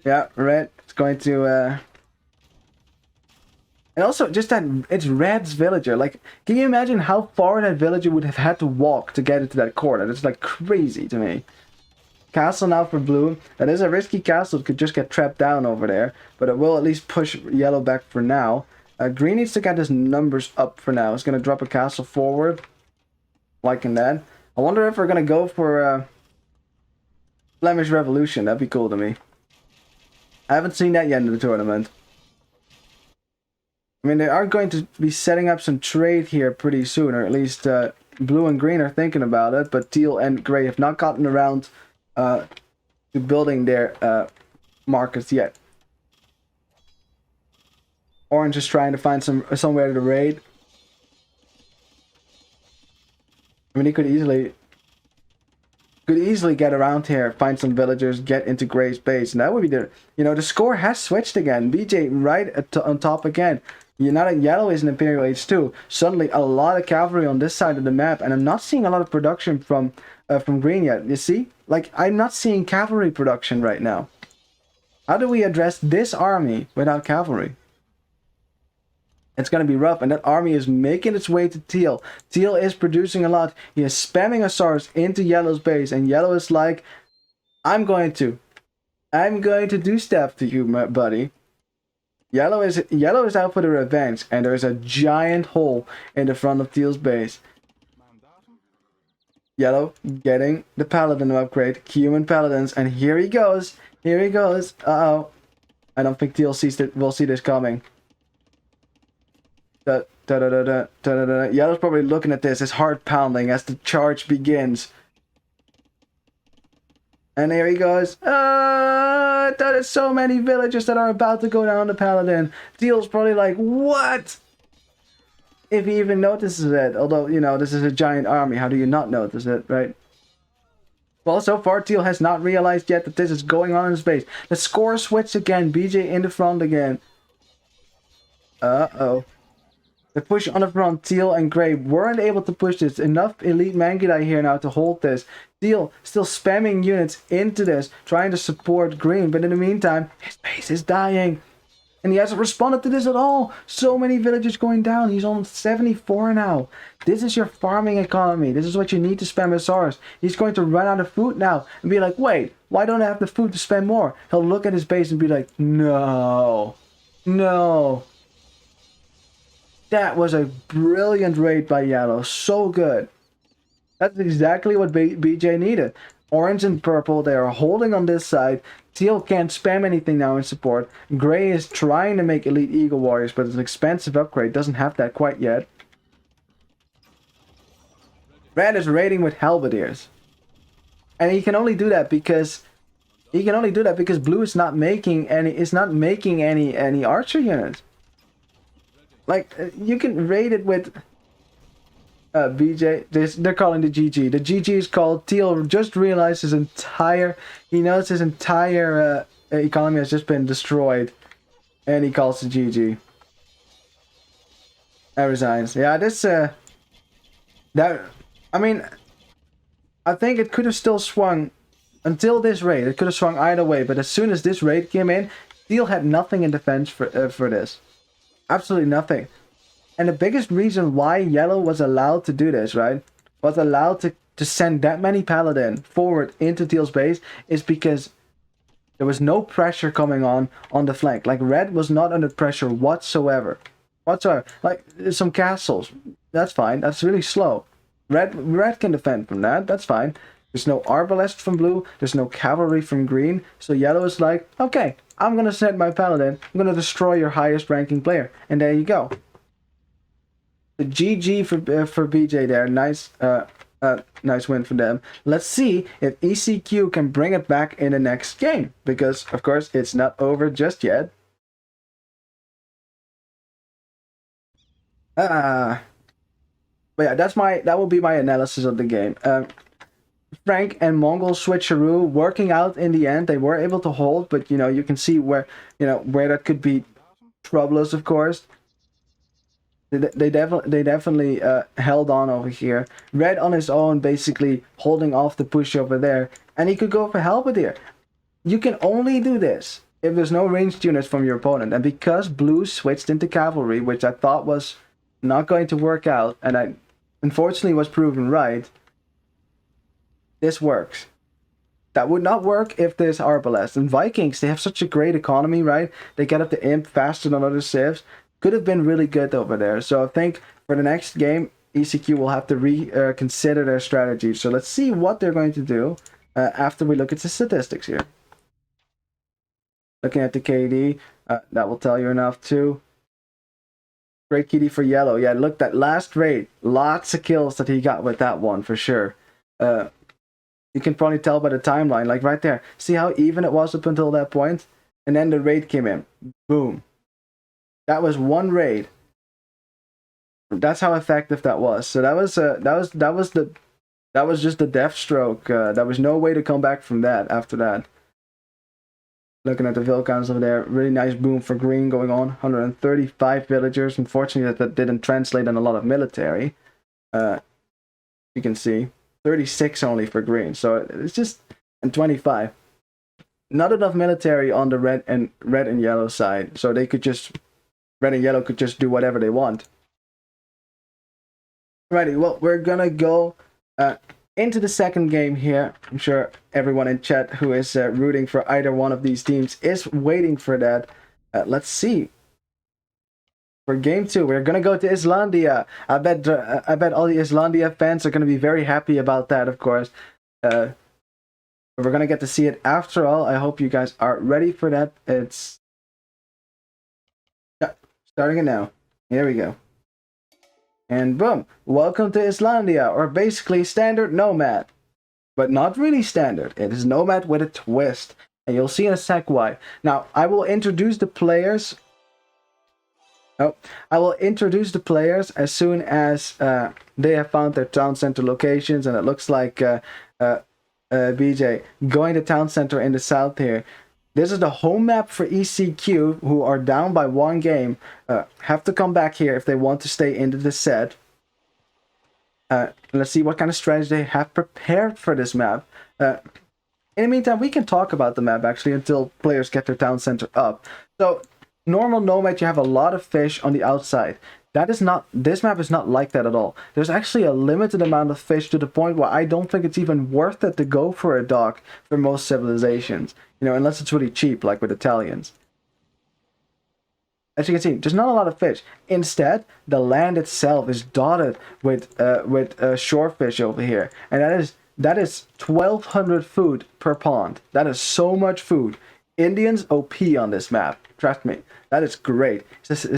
Yeah, Red is going to, And also, just that, it's Red's villager. Like, can you imagine how far that villager would have had to walk to get into that corner? That's like crazy to me. Castle now for Blue. That is a risky castle. It could just get trapped down over there. But it will at least push Yellow back for now. Green needs to get his numbers up for now. It's going to drop a castle forward. Liking that. I wonder if we're going to go for Flemish Revolution. That'd be cool to me. I haven't seen that yet in the tournament. I mean, they are going to be setting up some trade here pretty soon. Or at least Blue and Green are thinking about it. But Teal and Gray have not gotten around to building their markets yet. Orange is trying to find somewhere to raid. I mean, he could easily get around here, find some villagers, get into Gray's base, and that would be the, you know, the score has switched again. BJ right on top again. Now that Yellow is in Imperial Age 2, suddenly a lot of cavalry on this side of the map, and I'm not seeing a lot of production from Green yet. You see? Like, I'm not seeing cavalry production right now. How do we address this army without cavalry? It's going to be rough, and that army is making its way to Teal. Teal is producing a lot. He is spamming Asars into Yellow's base, and Yellow is like, I'm going to do stuff to you, my buddy. Yellow is out for the revenge, and there is a giant hole in the front of Teal's base. Yellow getting the Paladin upgrade, human Paladins, and here he goes. Uh-oh. I don't think Teal will see this coming. Yellow's probably looking at this, his heart pounding as the charge begins. And here he goes. There's so many villagers that are about to go down the paladin. Teal's probably like, what? If he even notices it. Although, you know, this is a giant army. How do you not notice it, right? Well, so far, Teal has not realized yet that this is going on in his base. The score switched again. BJ in the front again. Uh-oh. The push on the front, Teal and Grey weren't able to push this. Enough elite Mangudai here now to hold this. Teal still spamming units into this, trying to support Green, but in the meantime, his base is dying. And he hasn't responded to this at all. So many villages going down. He's on 74 now. This is your farming economy. This is what you need to spam SRs. He's going to run out of food now and be like, wait, why don't I have the food to spend more? He'll look at his base and be like, no. No. That was a brilliant raid by Yellow. So good. That's exactly what BJ needed. Orange and purple, they are holding on this side. Teal can't spam anything now in support. Grey is trying to make elite Eagle Warriors, but it's an expensive upgrade. Doesn't have that quite yet. Red is raiding with Halberdiers. And he can only do that because blue is not making any archer units. Like, you can raid it with BJ. They're calling the GG. The GG is called Teal just realized his entire economy has just been destroyed. And he calls the GG. And resigns. Yeah, this I mean, I think it could have still swung until this raid. It could have swung either way, but as soon as this raid came in, Teal had nothing in defense for this. Absolutely nothing. And the biggest reason why Yellow was allowed to do this, right? Was allowed to send that many paladin forward into Teal's base is because there was no pressure coming on the flank. Like, Red was not under pressure whatsoever. Like, some castles. That's fine. That's really slow. Red can defend from that. That's fine. There's no arbalest from blue. There's no cavalry from green. So Yellow is like, okay, I'm going to send my paladin. I'm going to destroy your highest ranking player. And there you go. The GG for BJ there. Nice nice win for them. Let's see if ECQ can bring it back in the next game. Because, of course, it's not over just yet. But yeah, that will be my analysis of the game. Frank and Mongol switcheroo working out in the end. They were able to hold, but you know, you can see where that could be troublous, of course. They definitely held on over here. Red on his own, basically holding off the push over there, and he could go for Halberdier. You can only do this if there's no ranged units from your opponent, and because blue switched into cavalry, which I thought was not going to work out, and I unfortunately was proven right. This works. That would not work if there's Arbalest. And Vikings, they have such a great economy, right? They get up the imp faster than other civs. Could have been really good over there. So I think for the next game, ECQ will have to reconsider their strategy. So let's see what they're going to do after we look at the statistics here. Looking at the KD, that will tell you enough too. Great KD for Yellow. Yeah, look, that last raid. Lots of kills that he got with that one, for sure. You can probably tell by the timeline, like right there. See how even it was up until that point? And then the raid came in. Boom. That was one raid. That's how effective that was. So that was just the death stroke. There was no way to come back from that after that. Looking at the vill counts over there, really nice boom for green going on. 135 villagers. Unfortunately, that didn't translate in a lot of military. You can see 36 only for green. So it's just, and 25. Not enough military on the red and yellow side. So they could just, red and yellow could just do whatever they want. Alrighty, well, we're gonna go into the second game here. I'm sure everyone in chat who is rooting for either one of these teams is waiting for that. Let's see. For game 2, we're gonna go to Islandia. I bet all the Islandia fans are gonna be very happy about that, of course. We're gonna get to see it after all. I hope you guys are ready for that. It's Starting it now. Here we go. And boom. Welcome to Islandia, or basically standard nomad. But not really standard. It is nomad with a twist. And you'll see in a sec why. Now, I will introduce the players. Oh, I will introduce the players as soon as they have found their town center locations. And it looks like BJ going to town center in the south here. This is the home map for ECQ, who are down by 1 game. Have to come back here if they want to stay into the set. Let's see what kind of strategy they have prepared for this map. In the meantime, we can talk about the map actually until players get their town center up. So, normal nomad, you have a lot of fish on the outside. This map is not like that at all. There's actually a limited amount of fish to the point where I don't think it's even worth it to go for a dock for most civilizations. You know, unless it's really cheap, like with Italians. As you can see, there's not a lot of fish. Instead, the land itself is dotted with shorefish over here. And that is 1,200 food per pond. That is so much food. Indians OP on this map. Trust me. That is great.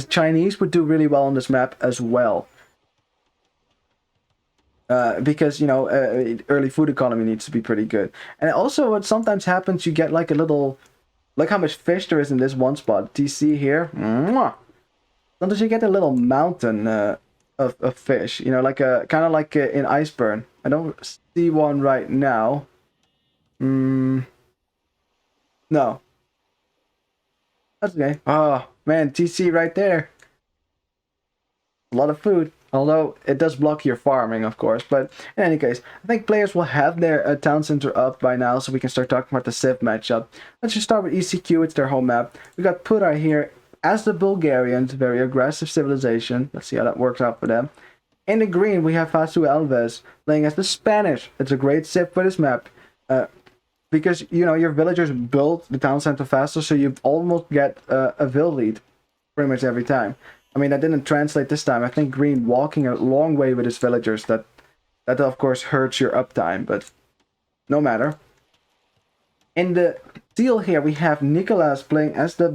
Chinese would do really well on this map as well. Because, you know, early food economy needs to be pretty good. And also what sometimes happens, you get like a little... Look how much fish there is in this one spot. Do you see here? Mwah! Sometimes you get a little mountain of fish. You know, like kind of like in Iceburn. I don't see one right now. No. That's okay. Oh, man, TC right there. A lot of food. Although, it does block your farming, of course. But, in any case, I think players will have their town center up by now, so we can start talking about the Civ matchup. Let's just start with ECQ. It's their home map. We got Pura here as the Bulgarians. Very aggressive civilization. Let's see how that works out for them. In the green, we have Vasu Alves playing as the Spanish. It's a great Civ for this map. Because, you know, your villagers build the town center faster, so you almost get a Vil lead pretty much every time. I mean, that didn't translate this time. I think green walking a long way with his villagers, that of course hurts your uptime, but no matter. In the teal here, we have Nicholas playing as the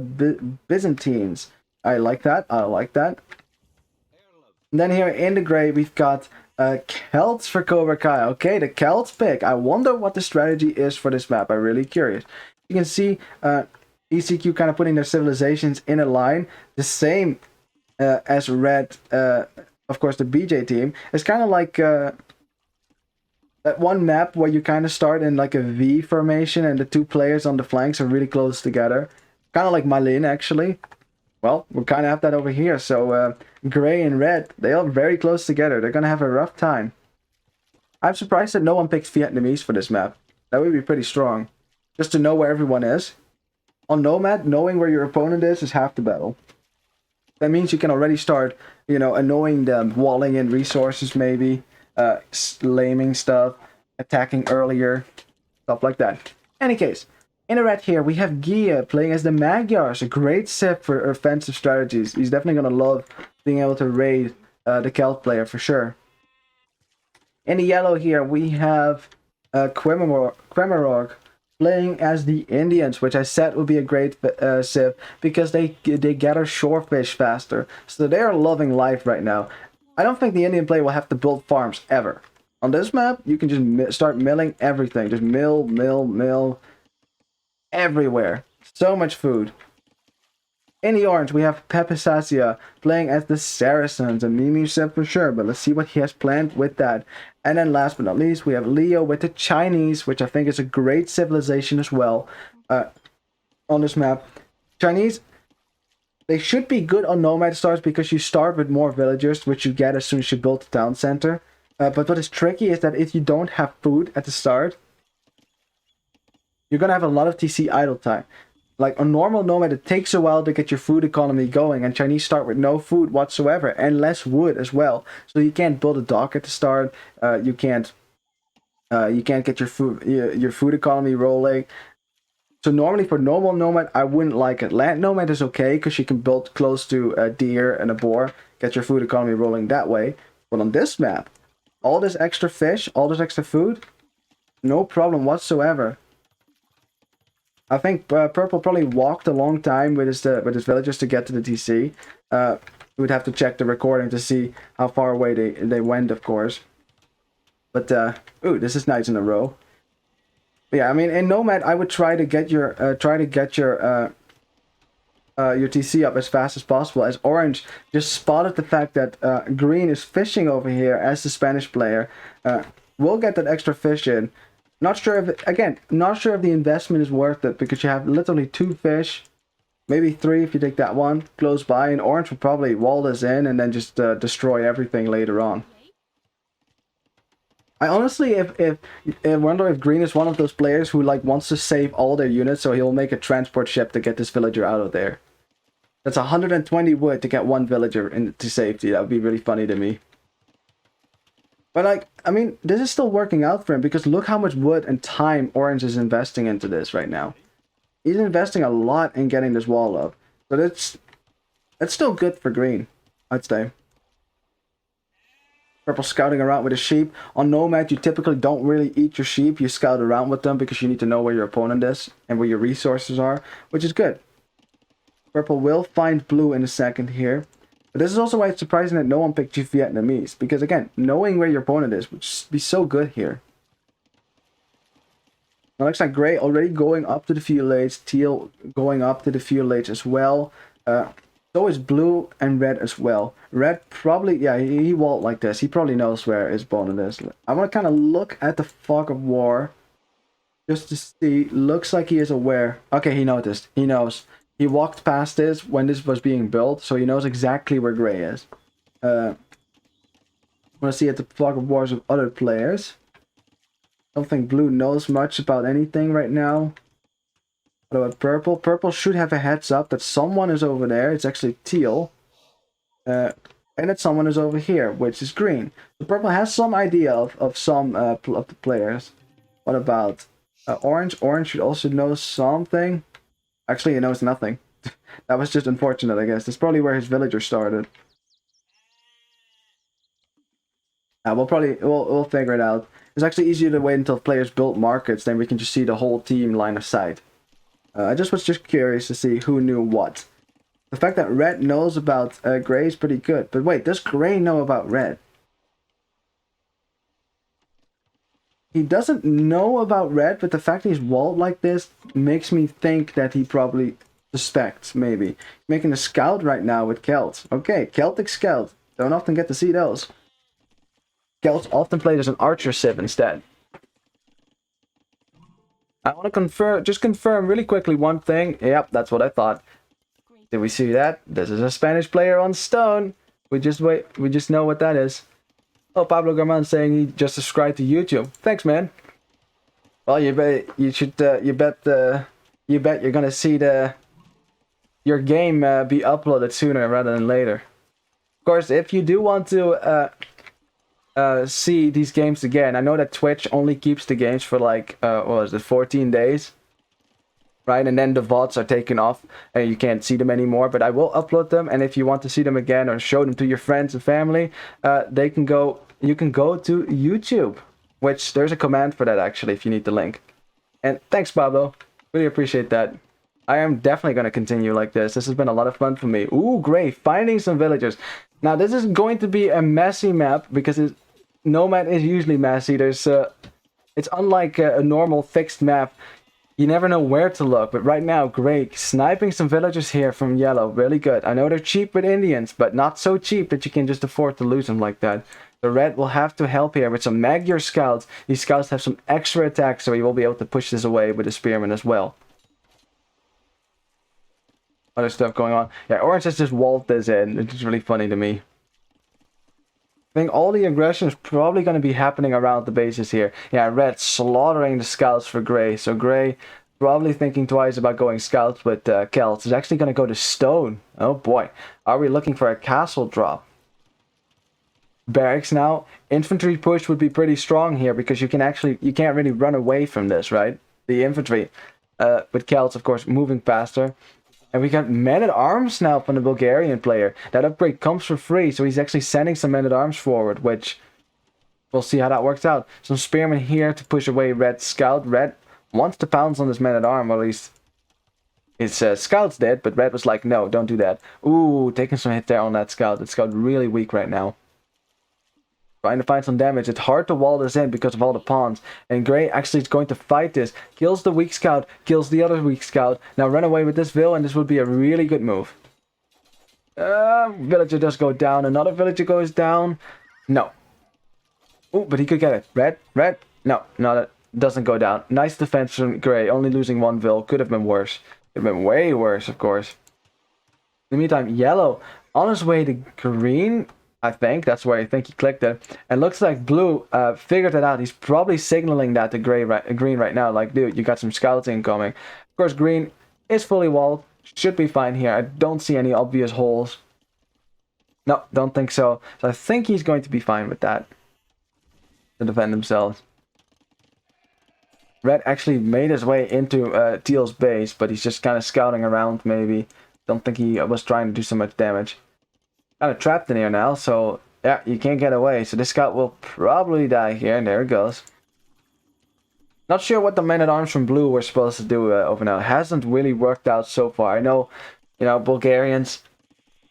Byzantines. I like that. I like that. And then here in the gray, we've got Celts for Cobra Kai. Okay, the Celts pick. I wonder what the strategy is for this map. I'm really curious. You can see ECQ kind of putting their civilizations in a line. The same as red, of course, the BJ team. It's kind of like that one map where you kind of start in like a V formation and the 2 players on the flanks are really close together. Kind of like Malin, actually. Well, we kind of have that over here. So gray and red, they are very close together. They're going to have a rough time. I'm surprised that no one picked Vietnamese for this map. That would be pretty strong. Just to know where everyone is. On Nomad, knowing where your opponent is half the battle. That means you can already start, you know, annoying them, walling in resources maybe, slaming stuff, attacking earlier, stuff like that. Any case, in the red here, we have Gia playing as the Magyars, a great Civ for offensive strategies. He's definitely going to love being able to raid the Celt player for sure. In the yellow here, we have Kremerog playing as the Indians, which I said would be a great Civ because they gather shorefish faster. So they are loving life right now. I don't think the Indian player will have to build farms ever. On this map, you can just start milling everything. Just mill everywhere. So much food. In the orange, we have Pepisacia playing as the Saracens. A Mimi Civ for sure, but let's see what he has planned with that. And then last but not least, we have Leo with the Chinese, which I think is a great civilization as well on this map. Chinese, they should be good on nomad starts because you start with more villagers, which you get as soon as you build the town center. But what is tricky is that if you don't have food at the start, you're going to have a lot of TC idle time. Like on normal nomad, it takes a while to get your food economy going, and Chinese start with no food whatsoever and less wood as well. So you can't build a dock at the start. You can't get your food economy rolling. So normally for normal nomad, I wouldn't like it. Land nomad is okay because you can build close to a deer and a boar, get your food economy rolling that way. But on this map, all this extra fish, all this extra food, no problem whatsoever. I think Purple probably walked a long time with his villagers to get to the TC. We would have to check the recording to see how far away they went, of course. But ooh, this is nice in a row. But yeah, I mean, in Nomad, I would try to get your TC up as fast as possible. As Orange just spotted the fact that Green is fishing over here as the Spanish player. We'll get that extra fish in. Not sure if the investment is worth it, because you have literally 2 fish, maybe 3 if you take that one close by, and Orange will probably wall this in and then just destroy everything later on. I honestly wonder if Green is one of those players who like wants to save all their units, so he'll make a transport ship to get this villager out of there. That's 120 wood to get 1 villager into safety. That would be really funny to me. But like, I mean, this is still working out for him, because look how much wood and time Orange is investing into this right now. He's investing a lot in getting this wall up. But it's still good for Green, I'd say. Purple scouting around with his sheep. On Nomad, you typically don't really eat your sheep. You scout around with them because you need to know where your opponent is and where your resources are, which is good. Purple will find blue in a second here. But this is also why it's surprising that no one picked Chief Vietnamese. Because again, knowing where your opponent is would just be so good here. Now looks like Gray already going up to the fuel age. Teal going up to the fuel age as well. So is blue and red as well. Red probably, yeah, he walled like this. He probably knows where his opponent is. I want to kind of look at the fog of war. Just to see. Looks like he is aware. Okay, he noticed. He knows. He walked past this when this was being built, so he knows exactly where Gray is. I want to see at the fog of wars of other players. I don't think Blue knows much about anything right now. What about Purple? Purple should have a heads up that someone is over there. It's actually Teal. And that someone is over here, which is Green. The Purple has some idea of some of the players. What about Orange? Orange should also know something. Actually, he knows nothing. That was just unfortunate, I guess. That's probably where his villager started. We'll figure it out. It's actually easier to wait until players build markets, then we can just see the whole team line of sight. I was just curious to see who knew what. The fact that Red knows about Gray is pretty good. But wait, does Gray know about Red? He doesn't know about Red, but the fact that he's walled like this makes me think that he probably suspects, maybe. Making a scout right now with Celt. Okay, Celtic Scout. Don't often get to see those. Celts often played as an archer civ instead. I want to confirm really quickly one thing. Yep, that's what I thought. Did we see that? This is a Spanish player on stone. We just know what that is. Oh, Pablo Garman saying he just subscribed to YouTube. Thanks, man. Well, you bet you're gonna see your game be uploaded sooner rather than later. Of course, if you do want to see these games again, I know that Twitch only keeps the games for like what is it, 14 days, right? And then the VODs are taken off and you can't see them anymore. But I will upload them, and if you want to see them again or show them to your friends and family, you can go to YouTube, which there's a command for that actually if you need the link. And thanks, Pablo. Really appreciate that. I am definitely going to continue like this. This has been a lot of fun for me. Ooh, great. Finding some villagers. Now, this is going to be a messy map because Nomad is usually messy. It's unlike a normal fixed map. You never know where to look. But right now, great. Sniping some villagers here from Yellow. Really good. I know they're cheap with Indians, but not so cheap that you can just afford to lose them like that. The Red will have to help here with some Magyar scouts. These scouts have some extra attacks, so he will be able to push this away with the Spearman as well. Other stuff going on. Yeah, Orange has just walled this in. It's really funny to me. I think all the aggression is probably going to be happening around the bases here. Yeah, Red slaughtering the scouts for Gray. So Gray probably thinking twice about going scouts with Celts. Is actually going to go to Stone. Oh boy. Are we looking for a castle drop? Barracks now. Infantry push would be pretty strong here because you can't really run away from this, right? The infantry. With Celts, of course, moving faster. And we got men-at-arms now from the Bulgarian player. That upgrade comes for free, so he's actually sending some men-at-arms forward, which we'll see how that works out. Some spearmen here to push away Red Scout. Red wants to pounce on this men-at-arm, or at least his scouts did, but red was like, no, don't do that. Ooh, taking some hit there on that scout. That scout really weak right now. Trying to find some damage. It's hard to wall this in because of all the pawns. And gray actually is going to fight this. Kills the weak scout, kills the other weak scout. Now run away with this Vil, and this would be a really good move. Villager does go down. Another villager goes down. No. Oh, but he could get it. Red. No, it doesn't go down. Nice defense from gray. Only losing one Vil. Could have been worse. Could have been way worse, of course. In the meantime, yellow on his way to green. I think that's where I think he clicked it. And looks like blue figured it out. He's probably signaling that to green right now. Like, dude, you got some scouts incoming. Of course, green is fully walled. Should be fine here. I don't see any obvious holes. No, don't think so. So I think he's going to be fine with that. To defend himself. Red actually made his way into Teal's base, but he's just kind of scouting around maybe. Don't think he was trying to do so much damage. Kind of trapped in here now, so yeah, you can't get away. So this scout will probably die here, and there it goes. Not sure what the men-at-arms from blue were supposed to do over now. It hasn't really worked out so far. I know, Bulgarians.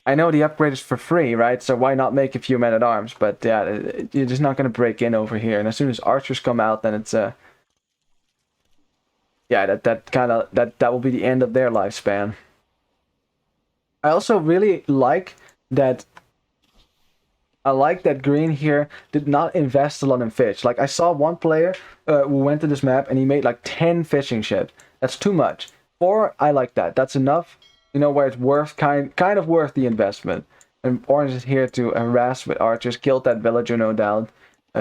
I know the upgrade is for free, right? So why not make a few men-at-arms? But yeah, you're just not going to break in over here. And as soon as archers come out, then it's yeah, that will be the end of their lifespan. I also really like that. I like that green here did not invest a lot in fish. Like, I saw one player who went to this map and he made like 10 fishing ships. That's too much. 4, I like that. That's enough. Where it's worth kind of worth the investment. And orange is here to harass with archers. Killed that villager, no doubt.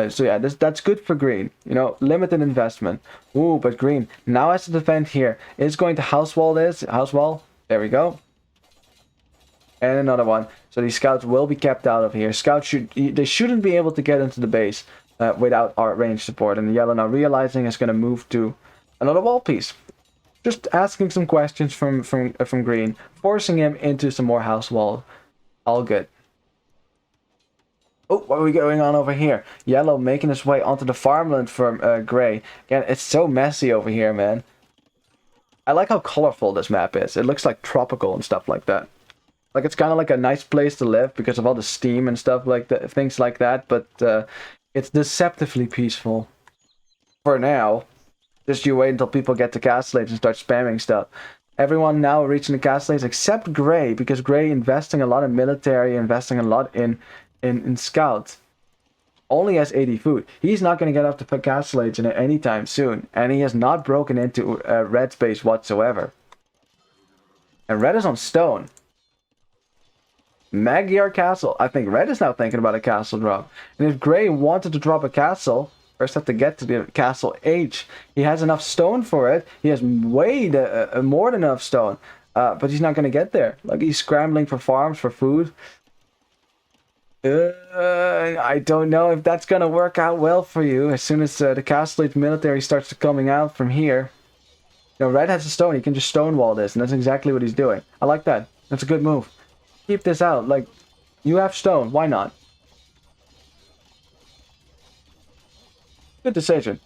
So yeah, that's good for green. Limited investment. Ooh, but green now has to defend here. Is going to house wall this. House wall. There we go. And another one. So these scouts will be kept out of here. Scouts shouldn't be able to get into the base without our range support. And the yellow now realizing is going to move to another wall piece. Just asking some questions from green, forcing him into some more house wall. All good. Oh, what are we going on over here? Yellow making his way onto the farmland from gray. Again, it's so messy over here, man. I like how colorful this map is. It looks like tropical and stuff like that. Like, it's kind of like a nice place to live because of all the steam and stuff like that, things like that. But it's deceptively peaceful. For now, just you wait until people get to castle age and start spamming stuff. Everyone now reaching the castle age except Gray, because Gray investing a lot in military, investing a lot in scouts. Only has 80 food. He's not going to get up to castle age anytime soon, and he has not broken into red space whatsoever. And red is on stone. Magyar Castle. I think red is now thinking about a castle drop. And if gray wanted to drop a castle, first have to get to the castle H. He has enough stone for it. He has way more than enough stone. But he's not going to get there. Like, he's scrambling for farms, for food. I don't know if that's going to work out well for you. As soon as the castle H military starts coming out from here. Red has a stone. He can just stonewall this. And that's exactly what he's doing. I like that. That's a good move. Keep this out. Like, you have stone. Why not? Good decision.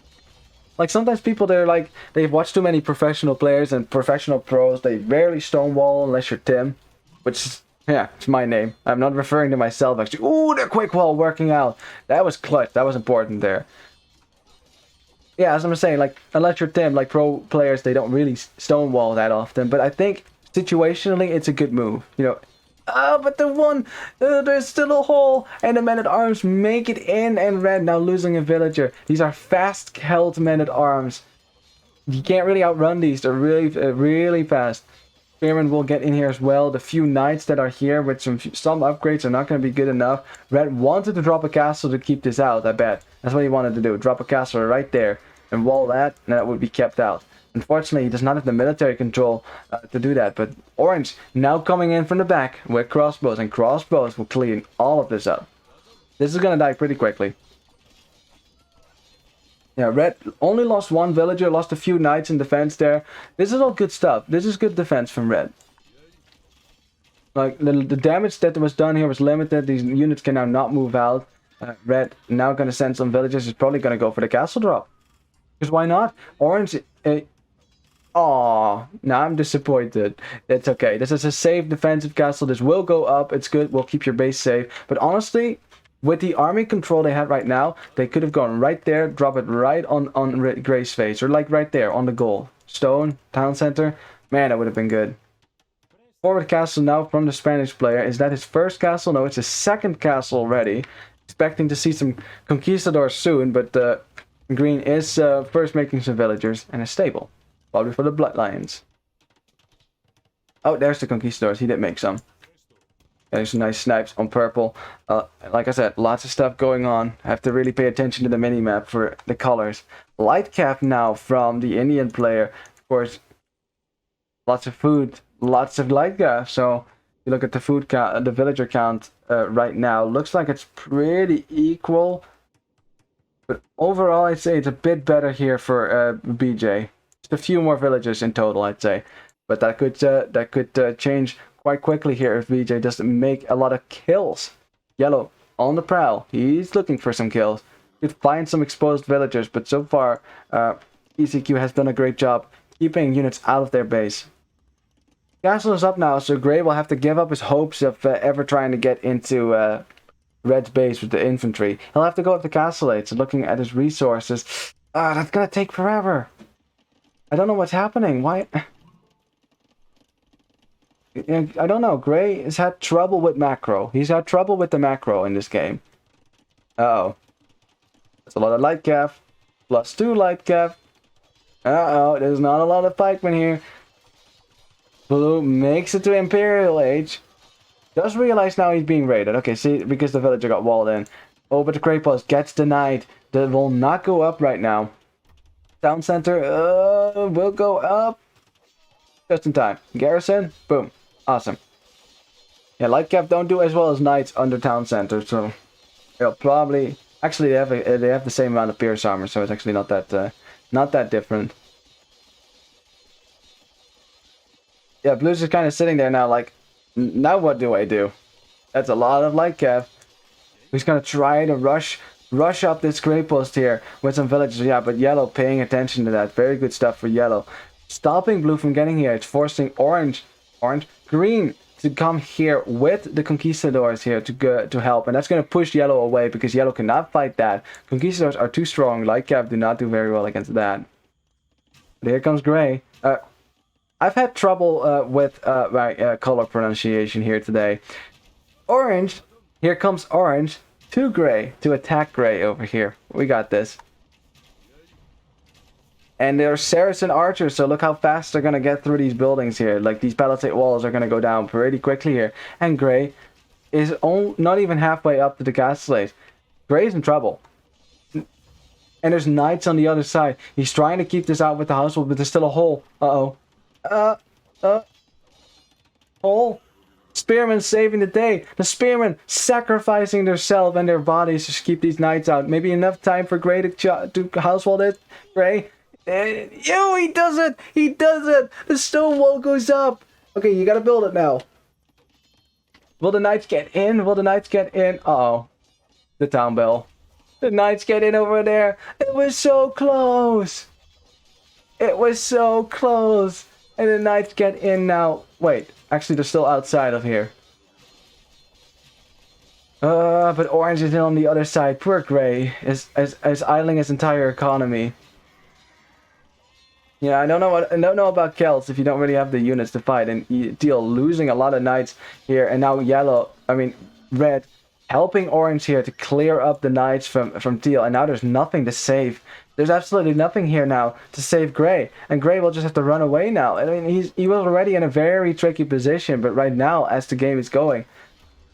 Like, sometimes people, they're like, they've watched too many professional players and professional pros. They rarely stonewall unless you're Tim. Which is, yeah, it's my name. I'm not referring to myself, actually. Ooh, the quick wall working out. That was clutch. That was important there. Yeah, as I'm saying, like, unless you're Tim, like, pro players, they don't really stonewall that often. But I think, situationally, it's a good move. But the one, there's still a hole, and the men-at-arms make it in, and red now losing a villager. These are fast-held men-at-arms. You can't really outrun these. They're really, really fast. Spearman will get in here as well. The few knights that are here with some upgrades are not going to be good enough. Red wanted to drop a castle to keep this out, I bet. That's what he wanted to do. Drop a castle right there and wall that, and that would be kept out. Unfortunately, he does not have the military control to do that. But orange now coming in from the back with crossbows. And crossbows will clean all of this up. This is going to die pretty quickly. Yeah, red only lost one villager. Lost a few knights in defense there. This is all good stuff. This is good defense from red. Like, the damage that was done here was limited. These units can now not move out. Red now going to send some villagers. Is probably going to go for the castle drop. Because why not? Orange... Oh, now I'm disappointed. It's okay. This is a safe defensive castle. This will go up. It's good. We'll keep your base safe. But honestly, with the army control they had right now, they could have gone right there, drop it right on Gray's face, or like right there on the goal. Stone, town center. Man, that would have been good. Forward castle now from the Spanish player. Is that his first castle? No, it's his second castle already. Expecting to see some conquistadors soon, but Green is first making some villagers and a stable. Probably for the bloodlines. Oh, there's the conquistadors. He did make some. There's some nice snipes on purple. Like I said, lots of stuff going on. I have to really pay attention to the mini-map for the colors. Light cap now from the Indian player. Of course, lots of food, lots of light gas. So you look at the food count, the villager count right now. Looks like it's pretty equal. But overall, I'd say it's a bit better here for BJ. Just a few more villagers in total, I'd say. But that could change quite quickly here if VJ doesn't make a lot of kills. Yellow on the prowl. He's looking for some kills. Could find some exposed villagers, but so far ECQ has done a great job keeping units out of their base. Castle is up now, so Gray will have to give up his hopes of ever trying to get into Red's base with the infantry. He'll have to go up the castle age, looking at his resources. That's gonna take forever. I don't know what's happening. Why? I don't know. Gray has had trouble with macro. He's had trouble with the macro in this game. Uh-oh. There's a lot of light cap. +2 light cap. Uh-oh. There's not a lot of pikemen here. Blue makes it to Imperial Age. Does realize now he's being raided. Okay, see, because the villager got walled in. Oh, but the Grey Post gets denied. That will not go up right now. Town center will go up. Just in time. Garrison. Boom. Awesome. Yeah, light cap don't do as well as knights under town center, so they'll probably actually they have the same amount of pierce armor, so it's actually not that different. Yeah, blue's just kind of sitting there now, like, now what do I do? That's a lot of light cap. He's gonna try to rush up this Grey Post here with some villagers. Yeah, but yellow paying attention to that. Very good stuff for yellow. Stopping blue from getting here. It's forcing green to come here with the conquistadors here to help, and that's going to push yellow away because yellow cannot fight that. Conquistadors are too strong. Light cap do not do very well against that. But here comes Gray. I've had trouble with my color pronunciation here today. Orange. Here comes orange to Gray to attack Gray over here. We got this. And they're Saracen archers, so look how fast they're going to get through these buildings here. Like, these palisade walls are going to go down pretty quickly here. And Gray is not even halfway up to the castle. Gray's in trouble. And there's knights on the other side. He's trying to keep this out with the household, but there's still a hole. Uh-oh. Hole. Spearmen saving the day. The spearmen sacrificing themselves and their bodies to keep these knights out. Maybe enough time for Gray to household it. Gray. Yo, he does it! He does it! The stone wall goes up! Okay, you gotta build it now. Will the knights get in? Will the knights get in? Uh-oh. The town bell. The knights get in over there. It was so close! It was so close! And the knights get in now. Wait, actually they're still outside of here. But orange is in on the other side. Poor Gray is idling his entire economy. Yeah, I don't know about Celts if you don't really have the units to fight, and Teal losing a lot of knights here, and now red helping orange here to clear up the knights from Teal, and now there's nothing to save. There's absolutely nothing here now to save Gray, and Gray will just have to run away now. I mean, he was already in a very tricky position, but right now, as the game is going,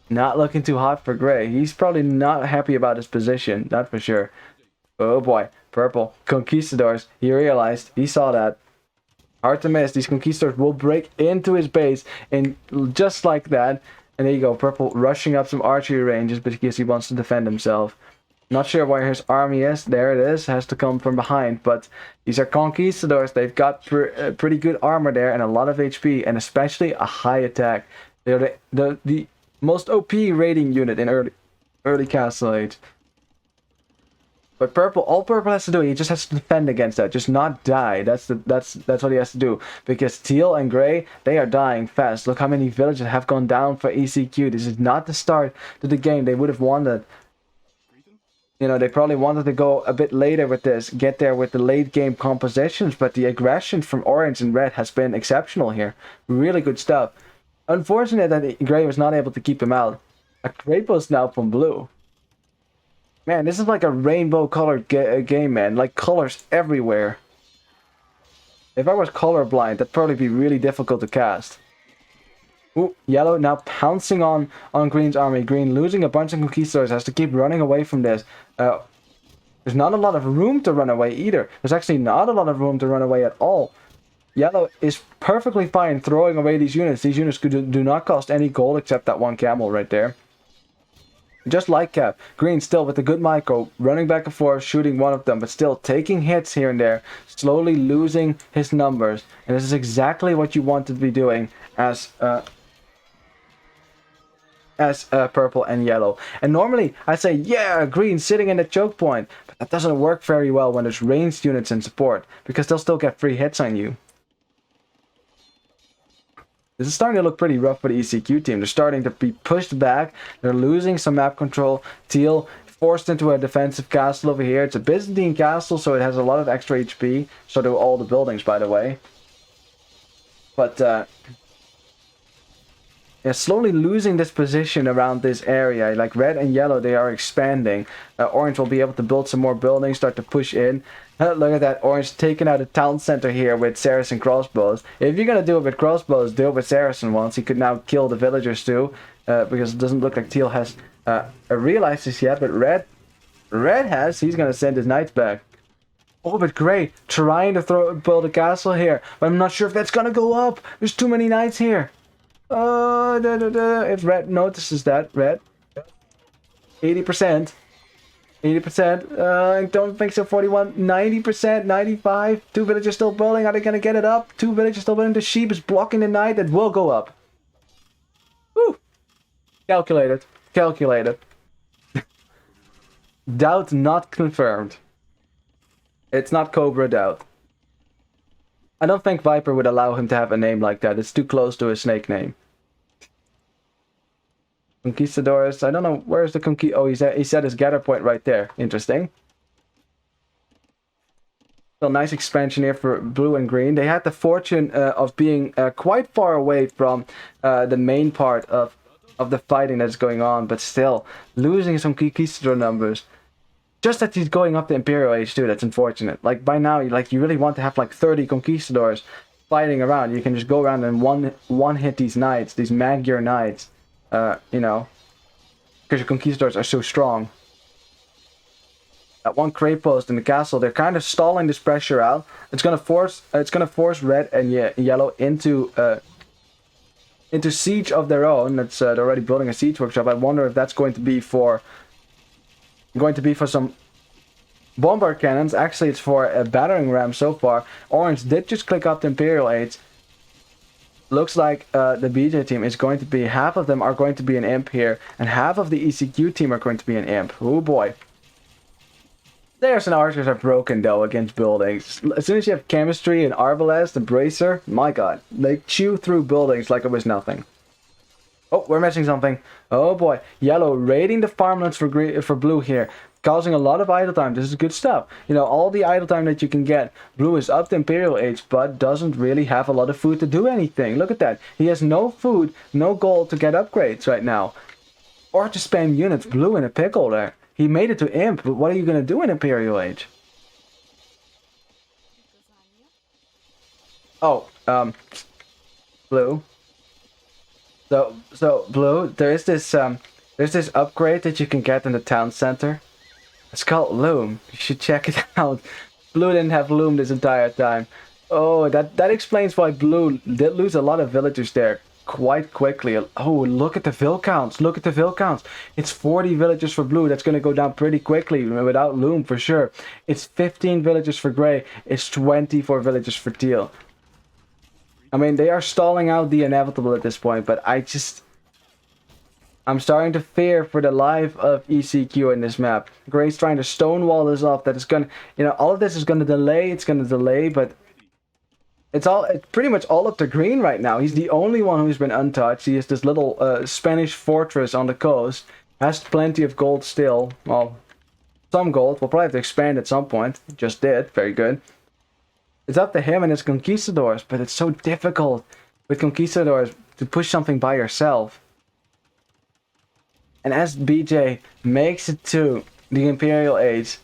not looking too hot for Gray. He's probably not happy about his position, that's for sure. Oh boy. Purple. Conquistadors. He realized. He saw that. Hard to miss. These conquistadors will break into his base. And just like that. And there you go. Purple rushing up some archery ranges because he wants to defend himself. Not sure where his army is. There it is. Has to come from behind. But these are conquistadors. They've got pretty good armor there. And a lot of HP. And especially a high attack. They're the most OP raiding unit in early Castle Age. But purple, all purple has to do, he just has to defend against that, just not die. That's what he has to do. Because teal and gray, they are dying fast. Look how many villages have gone down for ECQ. This is not the start to the game they would have wanted. You know, they probably wanted to go a bit later with this, get there with the late game compositions, but the aggression from orange and red has been exceptional here. Really good stuff. Unfortunate that gray was not able to keep him out. A Krapos now from blue. Man, this is like a rainbow colored game, man. Like colors everywhere. If I was colorblind, that'd probably be really difficult to cast. Ooh, yellow now pouncing on green's army. Green losing a bunch of conquistadors, has to keep running away from this. There's not a lot of room to run away either. There's actually not a lot of room to run away at all. Yellow is perfectly fine throwing away these units. These units do not cost any gold except that one camel right there. Just like Cap, Green still with a good micro, running back and forth, shooting one of them, but still taking hits here and there, slowly losing his numbers. And this is exactly what you want to be doing as purple and yellow. And normally I say, yeah, Green sitting in the choke point, but that doesn't work very well when there's ranged units in support, because they'll still get free hits on you. This is starting to look pretty rough for the ECQ team. They're starting to be pushed back. They're losing some map control. Teal forced into a defensive castle over here. It's a Byzantine castle, so it has a lot of extra HP. So do all the buildings, by the way. But, yeah, slowly losing this position around this area. Like red and yellow, they are expanding. Orange will be able to build some more buildings, start to push in. Look at that, orange taking out a town center here with Saracen crossbows. If you're gonna do it with crossbows, do it with Saracen ones. He could now kill the villagers too, because it doesn't look like teal has realized this yet. But red has. He's gonna send his knights back. Oh, but gray trying to build a castle here, but I'm not sure if that's gonna go up. There's too many knights here. If red notices that, red, 80%. 80%, I don't think so, 41, 90%, 95, 2 villagers still building, are they gonna get it up? 2 villagers still building, the sheep is blocking the knight, it will go up. Woo! Calculated, calculated. Doubt not confirmed. It's not Cobra Doubt. I don't think Viper would allow him to have a name like that, it's too close to a snake name. Conquistadors, I don't know, where's the oh, he set his gather point right there. Interesting. So nice expansion here for blue and green. They had the fortune of being quite far away from the main part of the fighting that's going on, but still losing some conquistador numbers. Just that he's going up the Imperial Age too, that's unfortunate. Like by now, you really want to have like 30 conquistadors fighting around. You can just go around and one hit these knights, these Magyar knights. You know, because your conquistadors are so strong. That one Krapos in the castle, they're kind of stalling this pressure out. It's gonna force red and yellow into siege of their own. That's they're already building a siege workshop. I wonder if that's going to be for some bombard cannons. Actually, it's for a battering ram so far. Orange did just click up the Imperial Age. Looks like the BJ team is going to be, half of them are going to be an imp here, and half of the ECQ team are going to be an imp. Oh boy. Stairs and archers are broken though against buildings. As soon as you have chemistry and arbalest and bracer, my god, they chew through buildings like it was nothing. Oh, we're missing something. Oh boy, yellow raiding the farmlands for blue here, causing a lot of idle time. This is good stuff. You know, all the idle time that you can get. Blue is up the Imperial Age, but doesn't really have a lot of food to do anything. Look at that. He has no food, no gold to get upgrades right now. Or to spam units. Blue in a pickle there. He made it to imp, but what are you going to do in Imperial Age? Oh, blue. So blue, there's this upgrade that you can get in the town center. It's called Loom. You should check it out. Blue didn't have Loom this entire time. Oh, that explains why Blue did lose a lot of villagers there quite quickly. Oh, look at the vill counts. Look at the vill counts. It's 40 villagers for Blue. That's going to go down pretty quickly without Loom for sure. It's 15 villagers for Gray. It's 24 villagers for Teal. I mean, they are stalling out the inevitable at this point, but I just... I'm starting to fear for the life of ECQ in this map. Gray's trying to stonewall this off. That is gonna, you know, all of this is gonna delay. It's gonna delay, but it's pretty much all up to Green right now. He's the only one who's been untouched. He has this little Spanish fortress on the coast. Has plenty of gold still. Well, some gold. We'll probably have to expand at some point. Just did. Very good. It's up to him and his conquistadors, but it's so difficult with conquistadors to push something by yourself. And as BJ makes it to the Imperial Age,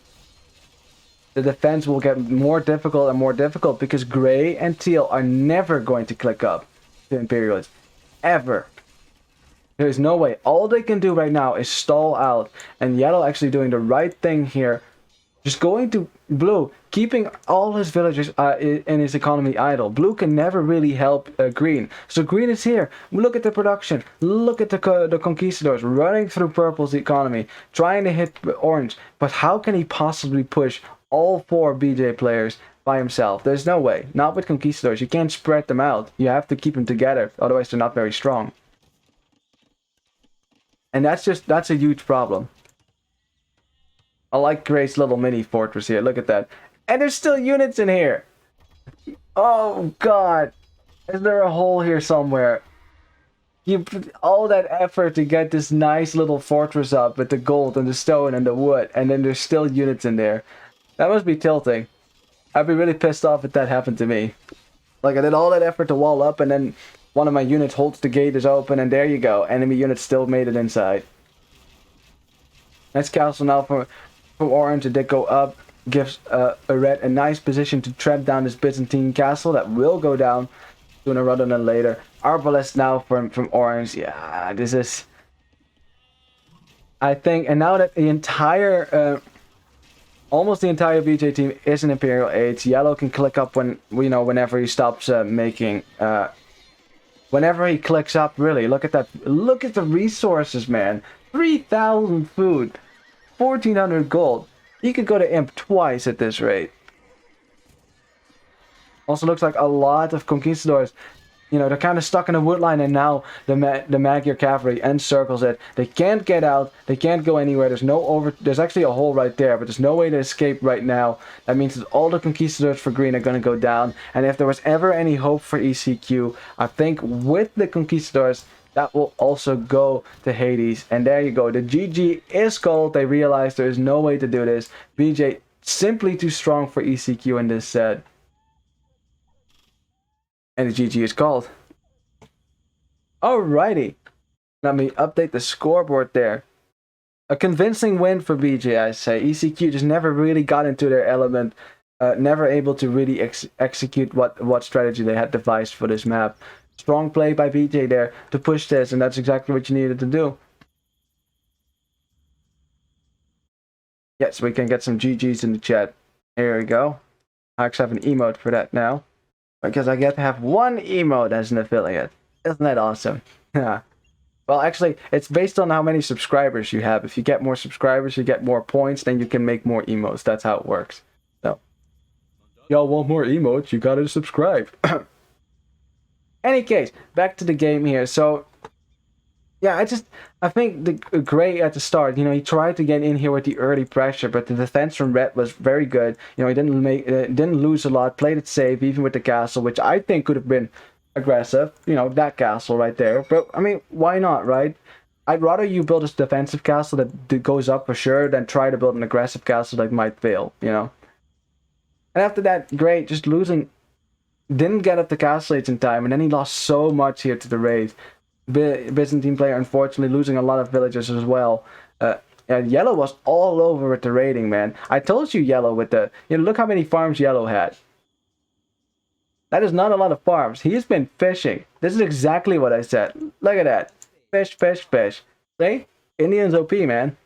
the defense will get more difficult and more difficult because Gray and Teal are never going to click up to Imperial Age. Ever. There's no way. All they can do right now is stall out. And Yellow actually doing the right thing here. Just going to Blue, keeping all his villagers in his economy idle. Blue can never really help Green. So Green is here. Look at the production. Look at the conquistadors running through Purple's economy, trying to hit Orange. But how can he possibly push all 4 BJ players by himself? There's no way. Not with conquistadors. You can't spread them out. You have to keep them together. Otherwise, they're not very strong. And that's a huge problem. I like Gray's little mini fortress here. Look at that. And there's still units in here. Oh, God. Is there a hole here somewhere? You put all that effort to get this nice little fortress up with the gold and the stone and the wood. And then there's still units in there. That must be tilting. I'd be really pissed off if that happened to me. Like, I did all that effort to wall up and then one of my units holds the gate is open and there you go. Enemy unit still made it inside. Nice castle now for Orange. It did go up, gives a red a nice position to trap down this Byzantine castle that will go down sooner rather than later. Arbalest now from Orange. Yeah, this is, I think, and now that the entire almost the entire BJ team is an Imperial Age, Yellow can click up whenever he stops making whenever he clicks up. Really, look at that. Look at the resources, man. 3,000 food. 1,400 gold. You could go to Imp twice at this rate. Also looks like a lot of conquistadors, you know, they're kind of stuck in a wood line and now the Magyar cavalry encircles it. They can't get out. They can't go anywhere. There's actually a hole right there, but there's no way to escape right now. That means that all the conquistadors for Green are going to go down. And if there was ever any hope for ECQ, I think with the conquistadors, that will also go to Hades. And there you go. The GG is called. They realize there is no way to do this. BJ simply too strong for ECQ in this set. And the GG is called. Alrighty. Let me update the scoreboard there. A convincing win for BJ, I say. ECQ just never really got into their element. Never able to really execute what strategy they had devised for this map. Strong play by BJ there to push this, and that's exactly what you needed to do. Yes, we can get some GGs in the chat. Here we go. I actually have an emote for that now, because I get to have one emote as an affiliate. Isn't that awesome? Yeah. Well, actually, it's based on how many subscribers you have. If you get more subscribers, you get more points, then you can make more emotes. That's how it works. So, y'all want more emotes? You gotta subscribe. Any case, back to the game here. So, yeah, I think the Gray at the start, you know, he tried to get in here with the early pressure, but the defense from Red was very good. You know, he didn't lose a lot, played it safe, even with the castle, which I think could have been aggressive. You know, that castle right there. But I mean, why not, right? I'd rather you build a defensive castle that goes up for sure than try to build an aggressive castle that might fail. You know. And after that, Gray just losing. Didn't get up the castle age in time, and then he lost so much here to the raid. Byzantine player, unfortunately, losing a lot of villagers as well. And Yellow was all over with the raiding, man. I told you Yellow with the... You know, look how many farms Yellow had. That is not a lot of farms. He's been fishing. This is exactly what I said. Look at that. Fish, fish, fish. See? Indians OP, man.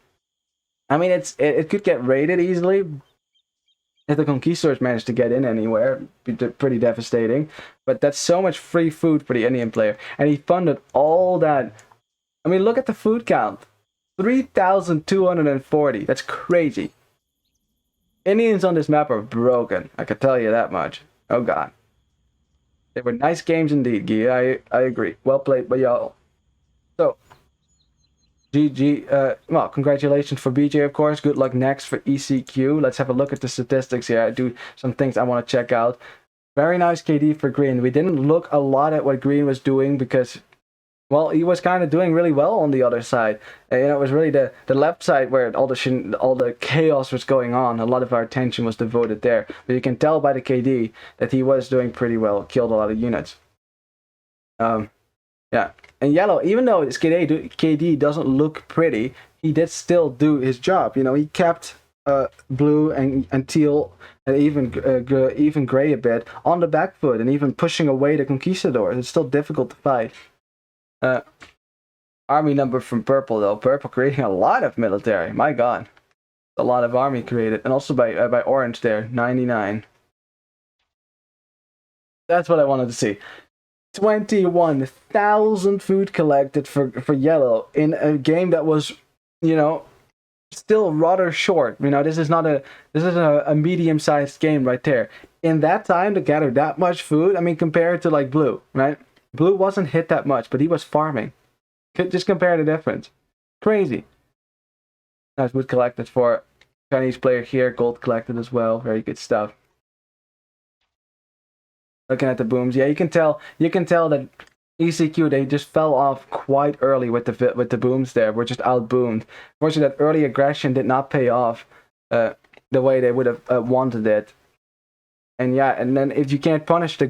I mean, it could get raided easily. If the conquistadors manage to get in anywhere, it'd be pretty devastating. But that's so much free food for the Indian player. And he funded all that. I mean, look at the food count. 3,240. That's crazy. Indians on this map are broken. I can tell you that much. Oh, God. They were nice games indeed, Guy. I agree. Well played by y'all. So, GG. Well, congratulations for BJ, of course. Good luck next for ECQ. Let's have a look at the statistics here. I do some things I want to check out. Very nice KD for Green. We didn't look a lot at what Green was doing because, well, he was kind of doing really well on the other side. It was really the left side where all the chaos was going on. A lot of our attention was devoted there. But you can tell by the KD that he was doing pretty well. Killed a lot of units. Yeah. And Yellow, even though his KD doesn't look pretty, he did still do his job. He kept blue and teal and even gray a bit on the back foot and even pushing away the conquistadors. It's still difficult to fight. Army number from purple though. Purple creating a lot of military. My god. A lot of army created. And also by orange there. 99. That's what I wanted to see. 21,000 food collected for Yellow in a game that was, still rather short. This is a medium-sized game right there. In that time to gather that much food, compared to like Blue, right? Blue wasn't hit that much, but he was farming. Just compare the difference. Crazy. Nice food collected for Chinese player here. Gold collected as well. Very good stuff. Looking at the booms, yeah, you can tell that ECQ, they just fell off quite early with the booms there. We're just out-boomed. Fortunately, that early aggression did not pay off the way they would have wanted it. And yeah, and then if you can't punish the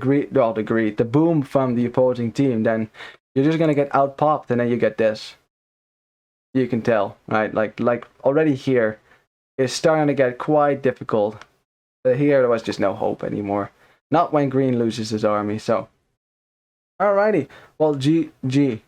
boom from the opposing team, then you're just gonna get out-popped, and then you get this. You can tell, right? Like already here, it's starting to get quite difficult. Here, there was just no hope anymore. Not when Green loses his army, so. Alrighty. Well, GG.